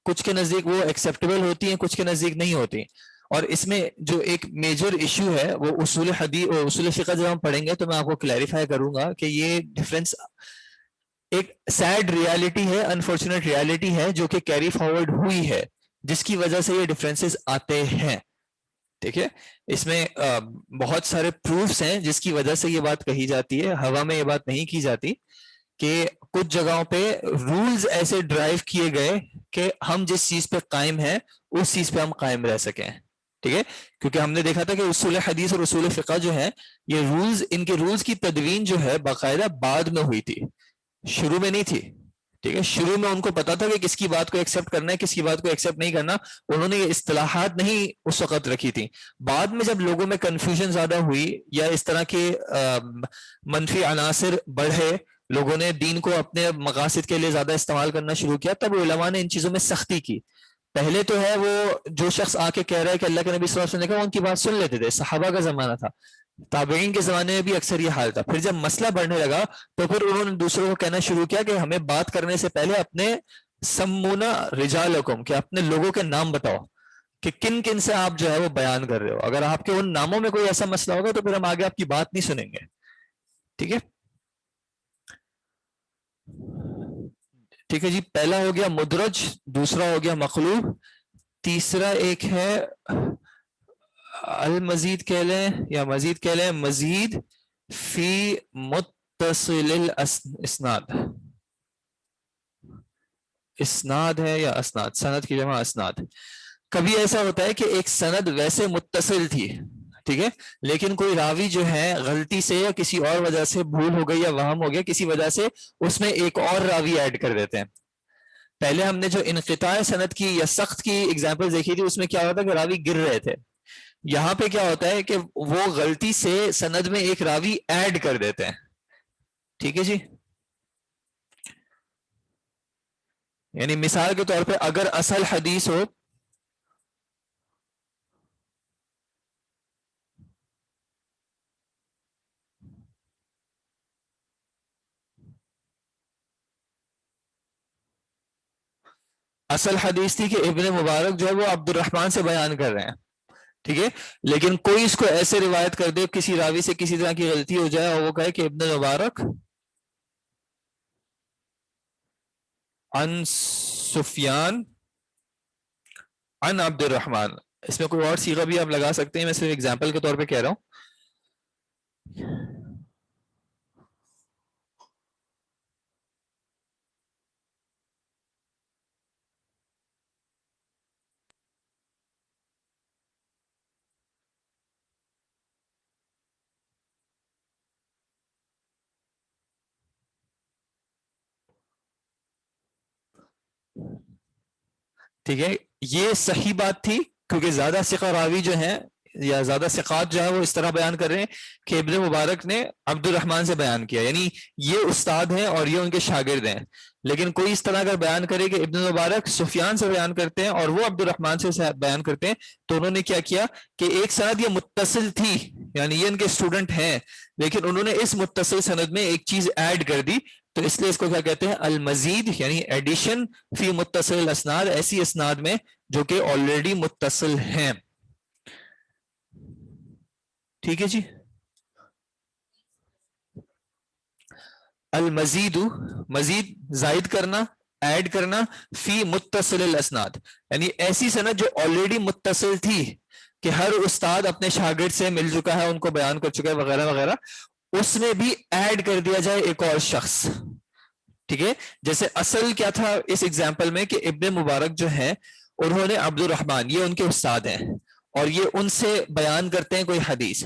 کچھ کے نزدیک وہ ایکسیپٹیبل ہوتی ہیں, کچھ کے نزدیک نہیں ہوتی. اور اس میں جو ایک میجر ایشو ہے وہ اصول حدیث اور اصول فقہ جب ہم پڑھیں گے تو میں آپ کو کلیریفائی کروں گا کہ یہ ڈفرینس ایک سیڈ ریالٹی ہے, انفارچونیٹ ریالٹی ہے جو کہ کیری فارورڈ ہوئی ہے, جس کی وجہ سے یہ ڈفرینسز آتے ہیں. ٹھیک ہے, اس میں بہت سارے پروفس ہیں جس کی وجہ سے یہ بات کہی جاتی ہے, ہوا میں یہ بات نہیں کی جاتی کہ کچھ جگہوں پہ رولز ایسے ڈرائیو کیے گئے کہ ہم جس چیز پہ قائم ہیں اس چیز پہ ہم قائم رہ سکیں. ٹھیک ہے, کیونکہ ہم نے دیکھا تھا کہ اصول حدیث اور اصول فقہ جو ہیں یہ رولز, ان کے رولز کی تدوین جو ہے باقاعدہ بعد میں ہوئی تھی, شروع میں نہیں تھی. ٹھیک ہے, شروع میں ان کو پتا تھا کہ کس کی بات کو ایکسیپٹ کرنا ہے, کس کی بات کو ایکسیپٹ نہیں کرنا, انہوں نے یہ اصطلاحات نہیں اس وقت رکھی تھی. بعد میں جب لوگوں میں کنفیوژن زیادہ ہوئی یا اس طرح کے منفی عناصر بڑھے, لوگوں نے دین کو اپنے مقاصد کے لیے زیادہ استعمال کرنا شروع کیا, تب علماء نے ان چیزوں میں سختی کی. پہلے تو ہے وہ جو شخص آ کے کہہ رہا ہے کہ اللہ کے نبی صلی اللہ علیہ وسلم نے کہا ان کی بات سن لیتے تھے, صحابہ کا زمانہ تھا. تابعین کے زمانے میں بھی اکثر یہ حال تھا. پھر جب مسئلہ بڑھنے لگا تو پھر انہوں نے دوسروں کو کہنا شروع کیا کہ ہمیں بات کرنے سے پہلے اپنے سمونا رجالکم کہ اپنے لوگوں کے نام بتاؤ کہ کن کن سے آپ جو ہے وہ بیان کر رہے ہو. اگر آپ کے ان ناموں میں کوئی ایسا مسئلہ ہوگا تو پھر ہم آگے آپ کی بات نہیں سنیں گے. ٹھیک ہے ٹھیک ہے جی. پہلا ہو گیا مدرج, دوسرا ہو گیا مقلوب, تیسرا ایک ہے المزید کہہ لیں یا مزید کہہ لیں, مزید فی متصل الاسناد. اسناد ہے یا اسناد, سند کی جمع اسناد. کبھی ایسا ہوتا ہے کہ ایک سند ویسے متصل تھی, ٹھیک ہے, لیکن کوئی راوی جو ہے غلطی سے یا کسی اور وجہ سے بھول ہو گئی یا وہم ہو گیا, کسی وجہ سے اس میں ایک اور راوی ایڈ کر دیتے ہیں. پہلے ہم نے جو انقطاع سند کی یا سخت کی ایگزامپل دیکھی تھی, اس میں کیا ہوتا ہے کہ راوی گر رہے تھے. یہاں پہ کیا ہوتا ہے کہ وہ غلطی سے سند میں ایک راوی ایڈ کر دیتے ہیں. ٹھیک ہے جی. یعنی مثال کے طور پہ اگر اصل حدیث ہو, اصل حدیث تھی کہ ابن مبارک جو ہے وہ عبد الرحمن سے بیان کر رہے ہیں, ٹھیک ہے, لیکن کوئی اس کو ایسے روایت کر دے, کسی راوی سے کسی طرح کی غلطی ہو جائے اور وہ کہے کہ ابن مبارک عن سفیان عن عبد الرحمن. اس میں کوئی اور صیغہ بھی آپ لگا سکتے ہیں, میں صرف ایگزامپل کے طور پہ کہہ رہا ہوں. ٹھیک ہے, یہ صحیح بات تھی کیونکہ زیادہ ثقہ راوی جو ہیں یا زیادہ ثقات جو ہے وہ اس طرح بیان کر رہے ہیں کہ ابن مبارک نے عبد الرحمن سے بیان کیا, یعنی یہ استاد ہیں اور یہ ان کے شاگرد ہیں. لیکن کوئی اس طرح اگر بیان کرے کہ ابن مبارک سفیان سے بیان کرتے ہیں اور وہ عبد الرحمن سے بیان کرتے ہیں, تو انہوں نے کیا کیا کہ ایک سند یہ متصل تھی, یعنی یہ ان کے اسٹوڈنٹ ہیں, لیکن انہوں نے اس متصل سند میں ایک چیز ایڈ کر دی, تو اس لیے اس کو کیا کہتے ہیں المزید, یعنی ایڈیشن فی متصل الاسناد, ایسی اسناد میں جو کہ آلریڈی متصل ہیں. ٹھیک ہے جی. المزید, مزید زائد کرنا, ایڈ کرنا, فی متصل الاسناد, یعنی ایسی سند جو آلریڈی متصل تھی کہ ہر استاد اپنے شاگرد سے مل چکا ہے, ان کو بیان کر چکا ہے وغیرہ وغیرہ, اس میں بھی ایڈ کر دیا جائے ایک اور شخص. ٹھیک ہے, جیسے اصل کیا تھا اس ایگزامپل میں کہ ابن مبارک جو ہے انہوں نے عبد الرحمن, یہ ان کے استاد ہیں اور یہ ان سے بیان کرتے ہیں کوئی حدیث,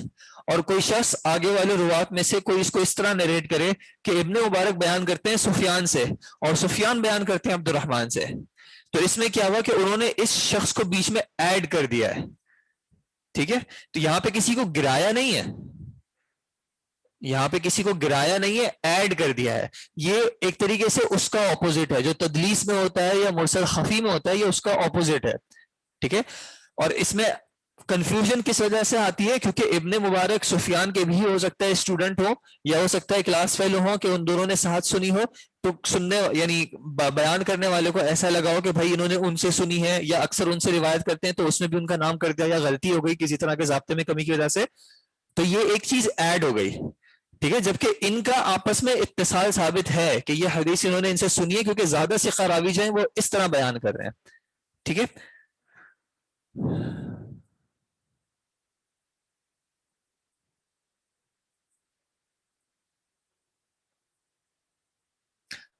اور کوئی شخص آگے والے روات میں سے کوئی اس کو اس طرح نریٹ کرے کہ ابن مبارک بیان کرتے ہیں سفیان سے اور سفیان بیان کرتے ہیں عبد الرحمن سے, تو اس میں کیا ہوا کہ انہوں نے اس شخص کو بیچ میں ایڈ کر دیا ہے. ٹھیک ہے, تو یہاں پہ کسی کو گرایا نہیں ہے, یہاں پہ کسی کو گرایا نہیں ہے, ایڈ کر دیا ہے. یہ ایک طریقے سے اس کا اپوزٹ ہے جو تدلیس میں ہوتا ہے یا مرسل خفی میں ہوتا ہے, یہ اس کا اپوزٹ ہے. ٹھیک ہے, اور اس میں کنفیوژن کس وجہ سے آتی ہے کیونکہ ابن مبارک سفیان کے بھی ہو سکتا ہے اسٹوڈنٹ ہو, یا ہو سکتا ہے کلاس فیلو ہو کہ ان دونوں نے ساتھ سنی ہو, تو سننے یعنی بیان کرنے والے کو ایسا لگا ہو کہ بھائی انہوں نے ان سے سنی ہے یا اکثر ان سے روایت کرتے ہیں, تو اس میں بھی ان کا نام کر دیا یا غلطی ہو گئی کسی طرح کے ضابطے میں کمی کی وجہ سے, تو یہ ایک چیز ایڈ ہو گئی. ٹھیک ہے, جبکہ ان کا آپس میں اتصال ثابت ہے کہ یہ حدیث انہوں نے ان سے سنی ہے کیونکہ زیادہ ثقہ راوی جو ہیں وہ اس طرح بیان کر رہے ہیں. ٹھیک ہے,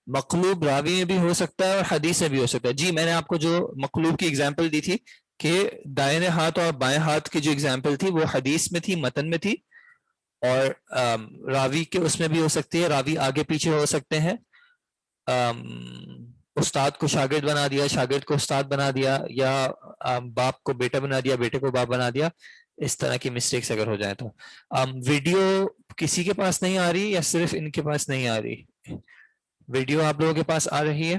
مقلوب راوی میں بھی ہو سکتا ہے اور حدیث میں بھی ہو سکتا ہے. جی میں نے آپ کو جو مقلوب کی اگزامپل دی تھی کہ دائیں ہاتھ اور بائیں ہاتھ کی جو اگزامپل تھی وہ حدیث میں تھی, متن میں تھی, اور راوی کے اس میں بھی ہو سکتی ہے, راوی آگے پیچھے ہو سکتے ہیں, استاد کو شاگرد بنا دیا, شاگرد کو استاد بنا دیا, یا باپ کو بیٹا بنا دیا, بیٹے کو باپ بنا دیا, اس طرح کی مسٹیکس اگر ہو جائیں تو. ویڈیو کسی کے پاس نہیں آ رہی یا صرف ان کے پاس نہیں آ رہی؟ ویڈیو آپ لوگوں کے پاس آ رہی ہے؟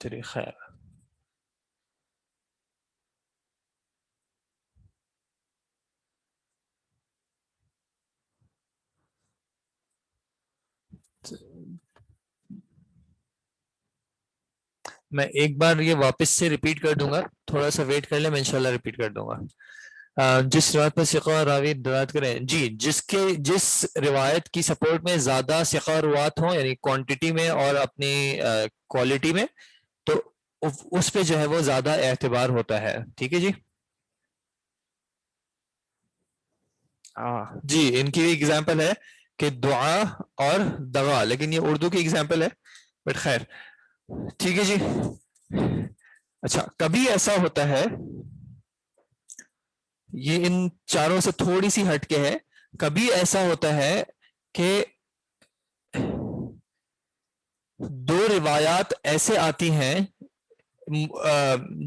تیری خیر. میں ایک بار یہ واپس سے ریپیٹ کر دوں گا, تھوڑا سا ویٹ کر لیں, میں انشاءاللہ ریپیٹ کر دوں گا. جس روایت پر ثقہ راوی دلالت کریں, جی جس روایت کی سپورٹ میں زیادہ ثقہ روات ہوں, یعنی کوانٹٹی میں اور اپنی کوالٹی میں, تو اس پہ جو ہے وہ زیادہ اعتبار ہوتا ہے. ٹھیک ہے جی. جی ان کی ایگزامپل ہے کہ دعا اور دوا, لیکن یہ اردو کی ایگزامپل ہے, بٹ خیر ٹھیک ہے جی. اچھا, کبھی ایسا ہوتا ہے, یہ ان چاروں سے تھوڑی سی ہٹ کے ہے, کبھی ایسا ہوتا ہے کہ دو روایات ایسے آتی ہیں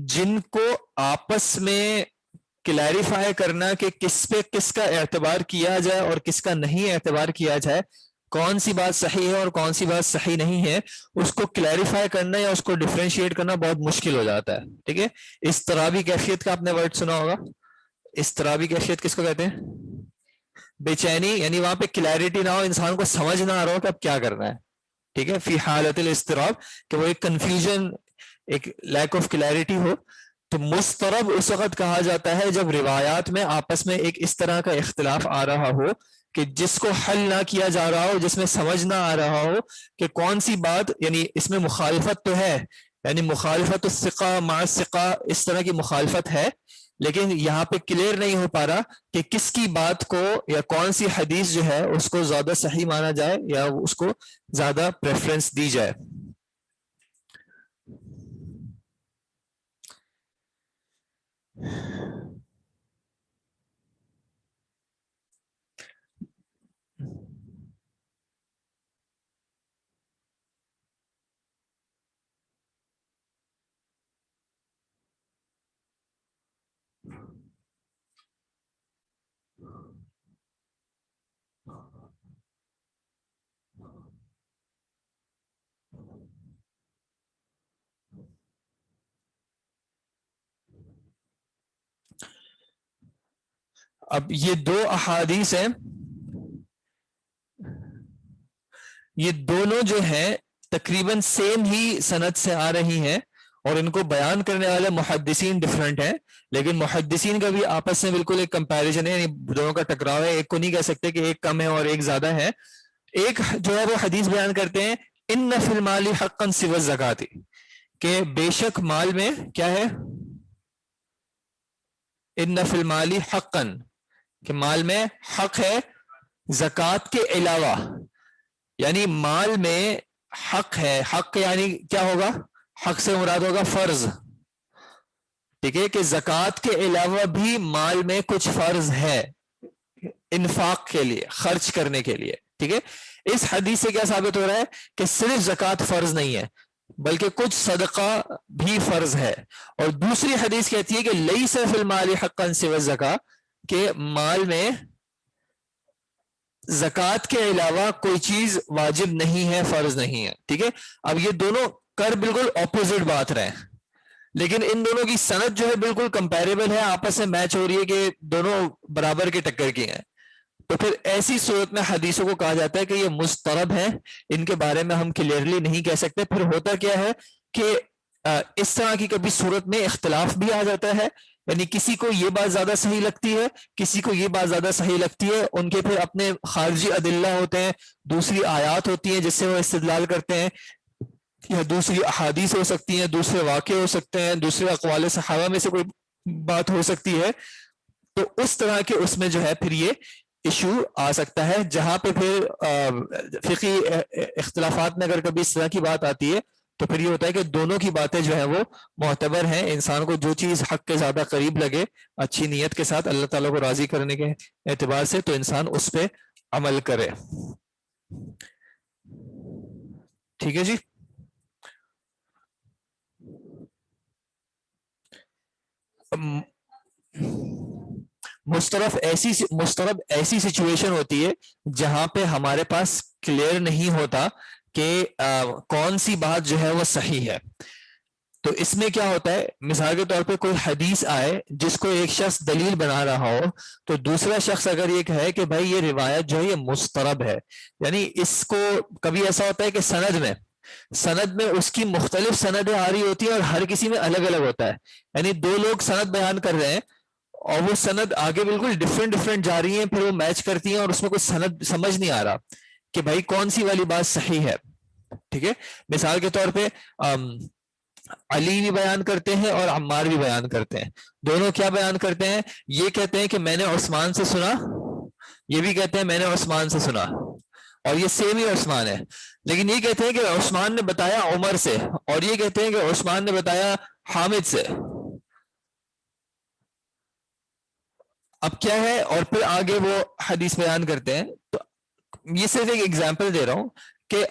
جن کو آپس میں کلیریفائی کرنا کہ کس پہ کس کا اعتبار کیا جائے اور کس کا نہیں اعتبار کیا جائے, کون سی بات صحیح ہے اور کون سی بات صحیح نہیں ہے, اس کو کلیریفائی کرنا یا اس کو ڈیفرینشیٹ کرنا بہت مشکل ہو جاتا ہے. ٹھیک ہے, اضطرابی کیفیت کا آپ نے ورڈ سنا ہوگا. اضطرابی کیفیت کس کو کہتے ہیں؟ بے چینی, یعنی وہاں پہ کلیئرٹی نہ ہو, انسان کو سمجھ نہ آ رہا ہو کہ اب کیا کرنا ہے. ٹھیک ہے, فی حالت الاضطراب, کہ وہ ایک کنفیوژن, ایک لیک آف کلیئرٹی ہو. تو مضطرب اس وقت کہا جاتا ہے جب روایات میں آپس میں ایک اس طرح کا اختلاف آ رہا ہو کہ جس کو حل نہ کیا جا رہا ہو, جس میں سمجھ نہ آ رہا ہو کہ کون سی بات, یعنی اس میں مخالفت تو ہے, یعنی مخالفت الثقہ مع الثقہ, اس طرح کی مخالفت ہے, لیکن یہاں پہ کلیئر نہیں ہو پا رہا کہ کس کی بات کو یا کون سی حدیث جو ہے اس کو زیادہ صحیح مانا جائے یا اس کو زیادہ پریفرنس دی جائے. اب یہ دو احادیث ہیں, یہ دونوں جو ہیں تقریباً سیم ہی سند سے آ رہی ہیں, اور ان کو بیان کرنے والے محدثین ڈفرنٹ ہیں, لیکن محدثین کا بھی آپس میں بالکل ایک کمپیریزن ہے, یعنی دونوں کا ٹکراؤ ہے. ایک کو نہیں کہہ سکتے کہ ایک کم ہے اور ایک زیادہ ہے. ایک جو ہے وہ حدیث بیان کرتے ہیں ان فی المال حقا سوى الزکات, کہ بے شک مال میں کیا ہے, ان فی المال حقا, کہ مال میں حق ہے زکوٰۃ کے علاوہ, یعنی مال میں حق ہے. حق یعنی کیا ہوگا, حق سے مراد ہوگا فرض. ٹھیک ہے, کہ زکوٰۃ کے علاوہ بھی مال میں کچھ فرض ہے انفاق کے لیے, خرچ کرنے کے لیے. ٹھیک ہے, اس حدیث سے کیا ثابت ہو رہا ہے کہ صرف زکوٰۃ فرض نہیں ہے بلکہ کچھ صدقہ بھی فرض ہے. اور دوسری حدیث کہتی ہے کہ لیس فی المال حقا سوى الزکاۃ, کہ مال میں زکوٰۃ کے علاوہ کوئی چیز واجب نہیں ہے, فرض نہیں ہے. ٹھیک ہے, اب یہ دونوں کر بالکل اپوزٹ بات رہے, لیکن ان دونوں کی سند جو ہے بالکل کمپیریبل ہے, آپس میں میچ ہو رہی ہے کہ دونوں برابر کے ٹکر کی ہیں. تو پھر ایسی صورت میں حدیثوں کو کہا جاتا ہے کہ یہ مضطرب ہیں, ان کے بارے میں ہم کلیئرلی نہیں کہہ سکتے. پھر ہوتا کیا ہے کہ اس طرح کی کبھی صورت میں اختلاف بھی آ جاتا ہے, یعنی کسی کو یہ بات زیادہ صحیح لگتی ہے, کسی کو یہ بات زیادہ صحیح لگتی ہے. ان کے پھر اپنے خارجی ادلہ ہوتے ہیں, دوسری آیات ہوتی ہیں جس سے وہ استدلال کرتے ہیں, یا دوسری احادیث ہو سکتی ہیں, دوسرے واقع ہو سکتے ہیں, دوسرے اقوال صحابہ میں سے کوئی بات ہو سکتی ہے. تو اس طرح کے اس میں جو ہے پھر یہ ایشو آ سکتا ہے, جہاں پہ پھر فقہی اختلافات میں اگر کبھی اس طرح کی بات آتی ہے تو پھر یہ ہوتا ہے کہ دونوں کی باتیں جو ہیں وہ معتبر ہیں. انسان کو جو چیز حق کے زیادہ قریب لگے اچھی نیت کے ساتھ اللہ تعالیٰ کو راضی کرنے کے اعتبار سے, تو انسان اس پہ عمل کرے. ٹھیک ہے جی. مسترب ایسی سچویشن ہوتی ہے جہاں پہ ہمارے پاس کلیئر نہیں ہوتا کہ کون سی بات جو ہے وہ صحیح ہے. تو اس میں کیا ہوتا ہے, مثال کے طور پہ کوئی حدیث آئے جس کو ایک شخص دلیل بنا رہا ہو, تو دوسرا شخص اگر یہ کہے کہ بھائی یہ روایت جو ہے یہ مسترب ہے, یعنی اس کو کبھی ایسا ہوتا ہے کہ سند میں اس کی مختلف سندیں آ رہی ہوتی ہیں اور ہر کسی میں الگ الگ ہوتا ہے, یعنی دو لوگ سند بیان کر رہے ہیں اور وہ سند آگے بالکل ڈفرینٹ جا رہی ہیں, پھر وہ میچ کرتی ہیں اور اس میں کوئی سند سمجھ نہیں آ رہا کہ بھائی کون سی والی بات صحیح ہے. ٹھیک ہے, مثال کے طور پہ علی بھی بیان کرتے ہیں اور عمار بھی بیان کرتے ہیں, دونوں کیا بیان کرتے ہیں, یہ کہتے ہیں کہ میں نے عثمان سے سنا, یہ بھی کہتے ہیں میں نے عثمان سے سنا, اور یہ سیم ہی عثمان ہے, لیکن یہ کہتے ہیں کہ عثمان نے بتایا عمر سے, اور یہ کہتے ہیں کہ عثمان نے بتایا حامد سے. اب کیا ہے, اور پھر آگے وہ حدیث بیان کرتے ہیں. تو یہ صرف ایک ایگزامپل دے رہا ہوں کہ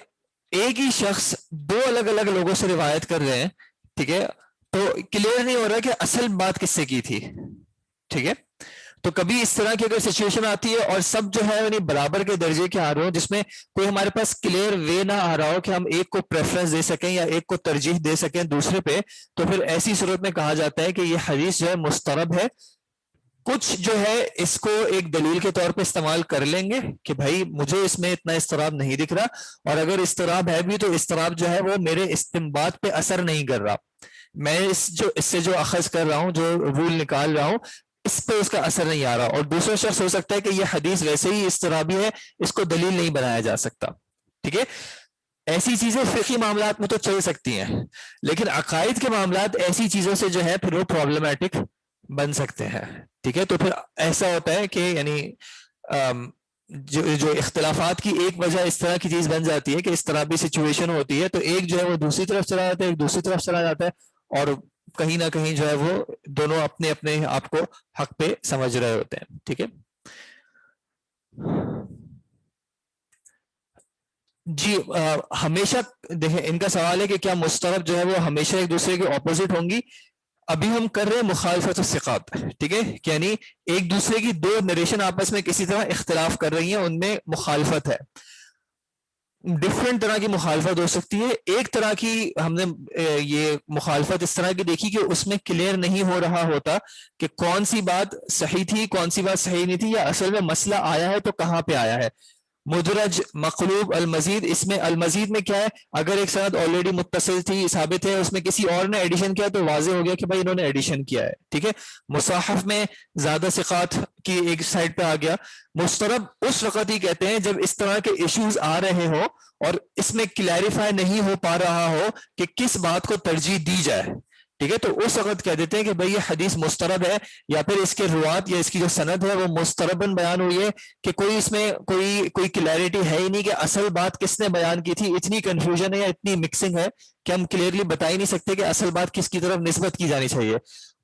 ایک ہی شخص دو الگ الگ لوگوں سے روایت کر رہے ہیں, ٹھیک ہے, تو کلیئر نہیں ہو رہا کہ اصل بات کس سے کی تھی. ٹھیک ہے, تو کبھی اس طرح کی اگر سچویشن آتی ہے اور سب جو ہے یعنی برابر کے درجے کے آ رہے ہو, جس میں کوئی ہمارے پاس کلیئر وے نہ آ رہا ہو کہ ہم ایک کو پریفرنس دے سکیں یا ایک کو ترجیح دے سکیں دوسرے پہ, تو پھر ایسی صورت میں کہا جاتا ہے کہ یہ حدیث جو ہے مسترب ہے. کچھ جو ہے اس کو ایک دلیل کے طور پہ استعمال کر لیں گے کہ بھائی مجھے اس میں اتنا اضطراب نہیں دکھ رہا, اور اگر اضطراب ہے بھی تو اضطراب جو ہے وہ میرے استنباط پہ اثر نہیں کر رہا, میں اس سے جو اخذ کر رہا ہوں, جو رول نکال رہا ہوں, اس پہ اس کا اثر نہیں آ رہا. اور دوسرا شخص ہو سکتا ہے کہ یہ حدیث ویسے ہی اضطرابی ہے, اس کو دلیل نہیں بنایا جا سکتا. ٹھیک ہے, ایسی چیزیں فقہی معاملات میں تو چل سکتی ہیں, لیکن عقائد کے معاملات ایسی چیزوں سے جو ہے پھر وہ پرابلمٹک بن سکتے ہیں. ٹھیک ہے, تو پھر ایسا ہوتا ہے کہ یعنی جو اختلافات کی ایک وجہ اس طرح کی چیز بن جاتی ہے کہ اس طرح بھی سچویشن ہوتی ہے, تو ایک جو ہے وہ دوسری طرف چلا جاتا ہے, ایک دوسری طرف چلا جاتا ہے, اور کہیں نہ کہیں جو ہے وہ دونوں اپنے اپنے آپ کو حق پہ سمجھ رہے ہوتے ہیں. ٹھیک ہے جی, ہمیشہ دیکھیں ان کا سوال ہے کہ کیا مسترب جو ہے وہ ہمیشہ ایک دوسرے کے اپوزٹ ہوں گی. ابھی ہم کر رہے ہیں مخالفت الثقات, ٹھیک ہے, یعنی ایک دوسرے کی دو نریشن آپس میں کسی طرح اختلاف کر رہی ہیں, ان میں مخالفت ہے. ڈفرینٹ طرح کی مخالفت ہو سکتی ہے. ایک طرح کی ہم نے یہ مخالفت اس طرح کی دیکھی کہ اس میں کلیئر نہیں ہو رہا ہوتا کہ کون سی بات صحیح تھی, کون سی بات صحیح نہیں تھی, یا اصل میں مسئلہ آیا ہے تو کہاں پہ آیا ہے. مدرج, مقلوب, المزید. اس میں المزید میں کیا ہے, اگر ایک سند آلریڈی متصل تھی, ثابت ہے, اس میں کسی اور نے ایڈیشن کیا تو واضح ہو گیا کہ بھائی انہوں نے ایڈیشن کیا ہے. ٹھیک ہے, مصحف میں زیادہ ثقات کی ایک سائڈ پہ آ گیا. مسترب اس وقت ہی کہتے ہیں جب اس طرح کے ایشوز آ رہے ہو اور اس میں کلیریفائی نہیں ہو پا رہا ہو کہ کس بات کو ترجیح دی جائے. ٹھیک ہے, تو اس وقت کہہ دیتے ہیں کہ بھئی یہ حدیث مسترب ہے, یا پھر اس کے روات یا اس کی جو سند ہے وہ مستربن بیان ہوئی ہے کہ کوئی اس میں کوئی کلیئرٹی ہے ہی نہیں کہ اصل بات کس نے بیان کی تھی. اتنی کنفیوژن ہے یا اتنی مکسنگ ہے کہ ہم کلیئرلی بتا ہی نہیں سکتے کہ اصل بات کس کی طرف نسبت کی جانی چاہیے.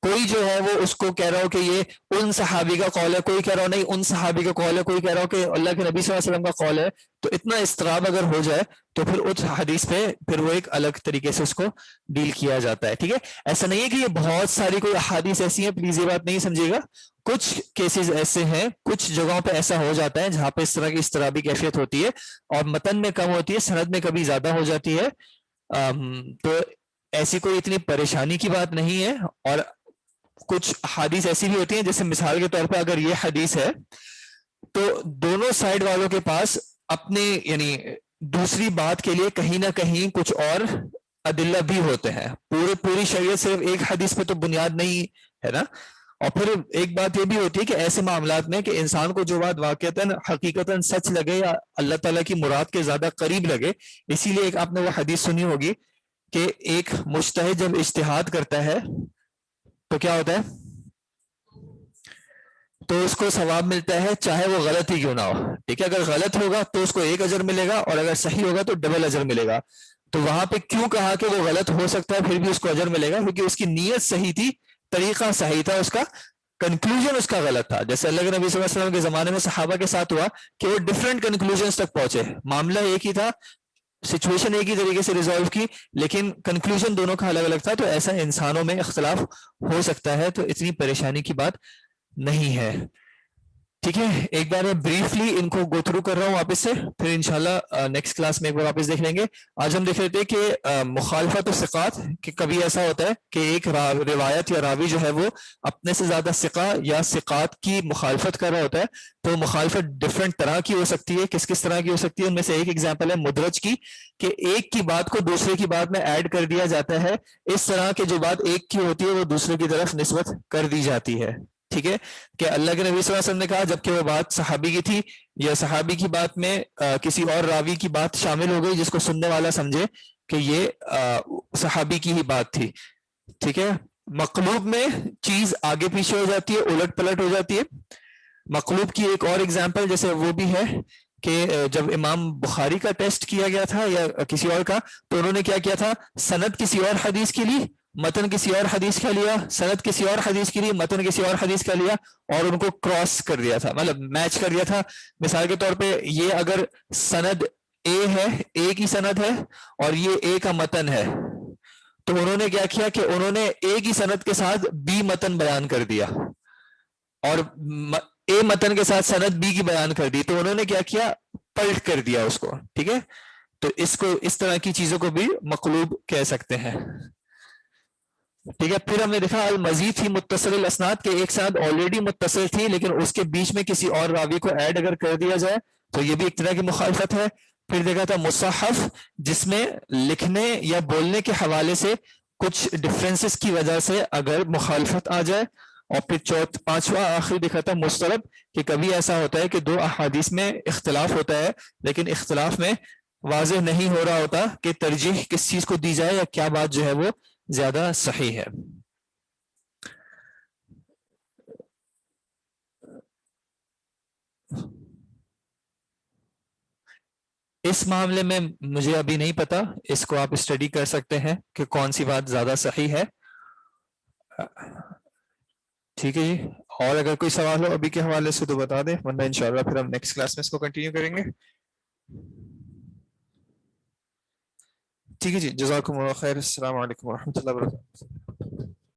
کوئی جو ہے وہ اس کو کہہ رہا ہو کہ یہ ان صحابی کا قول ہے, کوئی کہہ رہا ہو نہیں ان صحابی کا قول ہے, کوئی کہہ رہا ہو کہ اللہ کے نبی صلی اللہ علیہ وسلم کا قول ہے. تو اتنا اضطراب اگر ہو جائے تو پھر اس حدیث پہ پھر وہ ایک الگ طریقے سے اس کو ڈیل کیا جاتا ہے. ٹھیک ہے, ایسا نہیں ہے کہ یہ بہت ساری کوئی احادیث ایسی ہیں, پلیز یہ بات نہیں سمجھیے گا. کچھ کیسز ایسے ہیں, کچھ جگہوں پہ ایسا ہو جاتا ہے جہاں پہ اس طرح کی اضطرابی کیفیت ہوتی ہے اور متن میں کم ہوتی ہے, سند میں کبھی زیادہ ہو جاتی ہے. تو ایسی کوئی اتنی پریشانی کی بات نہیں ہے. اور کچھ حدیث ایسی بھی ہوتی ہیں, جیسے مثال کے طور پہ اگر یہ حدیث ہے تو دونوں سائڈ والوں کے پاس اپنے یعنی دوسری بات کے لیے کہیں نہ کہیں کچھ اور ادلہ بھی ہوتے ہیں. پوری شریعت صرف ایک حدیث پہ تو بنیاد نہیں ہے نا. اور پھر ایک بات یہ بھی ہوتی ہے کہ ایسے معاملات میں کہ انسان کو جو بات واقعتاً حقیقتاً سچ لگے یا اللہ تعالیٰ کی مراد کے زیادہ قریب لگے, اسی لیے ایک آپ نے وہ حدیث سنی ہوگی کہ ایک مجتہد جب اجتہاد کرتا ہے تو کیا ہوتا ہے, تو اس کو ثواب ملتا ہے چاہے وہ غلط ہی کیوں نہ ہو. ٹھیک ہے, اگر غلط ہوگا تو اس کو ایک اجر ملے گا, اور اگر صحیح ہوگا تو ڈبل اجر ملے گا. تو وہاں پہ کیوں کہا کہ وہ غلط ہو سکتا ہے پھر بھی اس کو اجر ملے گا, کیونکہ اس کی نیت صحیح تھی, طریقہ صحیح تھا, اس کا کنکلوژن اس کا غلط تھا. جیسے اللہ کے نبی صلی اللہ علیہ وسلم کے زمانے میں صحابہ کے ساتھ ہوا کہ وہ ڈفرینٹ کنکلوژنز تک پہنچے, معاملہ ایک ہی تھا, سچویشن ایک ہی طریقے سے ریزالو کی, لیکن کنکلوژن دونوں کا الگ الگ تھا. تو ایسا انسانوں میں اختلاف ہو سکتا ہے, تو اتنی پریشانی کی بات نہیں ہے. ٹھیک ہے, ایک بار میں بریفلی ان کو گو تھرو کر رہا ہوں واپس سے, پھر انشاءاللہ نیکسٹ کلاس میں ایک بار واپس دیکھ لیں گے. آج ہم دیکھ رہے تھے کہ مخالفت و ثقات, کہ کبھی ایسا ہوتا ہے کہ ایک روایت یا راوی جو ہے وہ اپنے سے زیادہ ثقہ یا ثقات کی مخالفت کر رہا ہوتا ہے, تو مخالفت ڈفرینٹ طرح کی ہو سکتی ہے. کس طرح کی ہو سکتی ہے؟ ان میں سے ایک ایگزامپل ہے مدرج کی, کہ ایک کی بات کو دوسرے کی بات میں ایڈ کر دیا جاتا ہے, اس طرح کہ جو بات ایک کی ہوتی ہے وہ دوسرے کی طرف نسبت کر دی جاتی ہے. ٹھیک ہے, کہ اللہ کے نبی صلی اللہ علیہ وسلم نے کہا جبکہ وہ بات صحابی کی تھی, یا صحابی کی بات میں کسی اور راوی کی بات شامل ہو گئی جس کو سننے والا سمجھے کہ یہ صحابی کی ہی بات تھی. ٹھیک ہے, مقلوب میں چیز آگے پیچھے ہو جاتی ہے, الٹ پلٹ ہو جاتی ہے. مقلوب کی ایک اور ایگزامپل جیسے وہ بھی ہے کہ جب امام بخاری کا ٹیسٹ کیا گیا تھا یا کسی اور کا, تو انہوں نے کیا کیا تھا, سند کسی اور حدیث کے لیے, متن کسی اور حدیث کا لیا, سند کسی اور حدیث کے لیے, متن کسی اور حدیث کا لیا, اور ان کو کراس کر دیا تھا, مطلب میچ کر دیا تھا. مثال کے طور پہ یہ اگر سند اے ہے, اے کی سند ہے, اور یہ اے کا متن ہے, تو انہوں نے کیا کیا کہ انہوں نے اے کی سند کے ساتھ بی متن بیان کر دیا, اور اے متن کے ساتھ سند بی کی بیان کر دی, تو انہوں نے کیا کیا, پلٹ کر دیا اس کو. ٹھیک ہے, تو اس کو اس طرح کی چیزوں کو بھی مقلوب کہہ سکتے ہیں. ٹھیک ہے, پھر ہم نے دیکھا المزید تھی متصل الاسناد, کے ایک سند آلریڈی متصل تھی لیکن اس کے بیچ میں کسی اور راوی کو ایڈ اگر کر دیا جائے تو یہ بھی ایک طرح کی مخالفت ہے. پھر دیکھا تھا مصحف, جس میں لکھنے یا بولنے کے حوالے سے کچھ ڈفرینسز کی وجہ سے اگر مخالفت آ جائے. اور پھر پانچواں آخری دیکھا تھا مسترب, کہ کبھی ایسا ہوتا ہے کہ دو احادیث میں اختلاف ہوتا ہے لیکن اختلاف میں واضح نہیں ہو رہا ہوتا کہ ترجیح کس چیز کو دی جائے یا کیا بات جو ہے وہ زیادہ صحیح ہے. اس معاملے میں مجھے ابھی نہیں پتا, اس کو آپ اسٹڈی کر سکتے ہیں کہ کون سی بات زیادہ صحیح ہے. ٹھیک ہے جی, اور اگر کوئی سوال ہو ابھی کے حوالے سے تو بتا دیں, ورنہ انشاءاللہ پھر ہم نیکسٹ کلاس میں اس کو کنٹینیو کریں گے. ٹھیک ہے جی, جزاکم اللہ خیر, السلام علیکم ورحمۃ اللہ وبرکاتہ.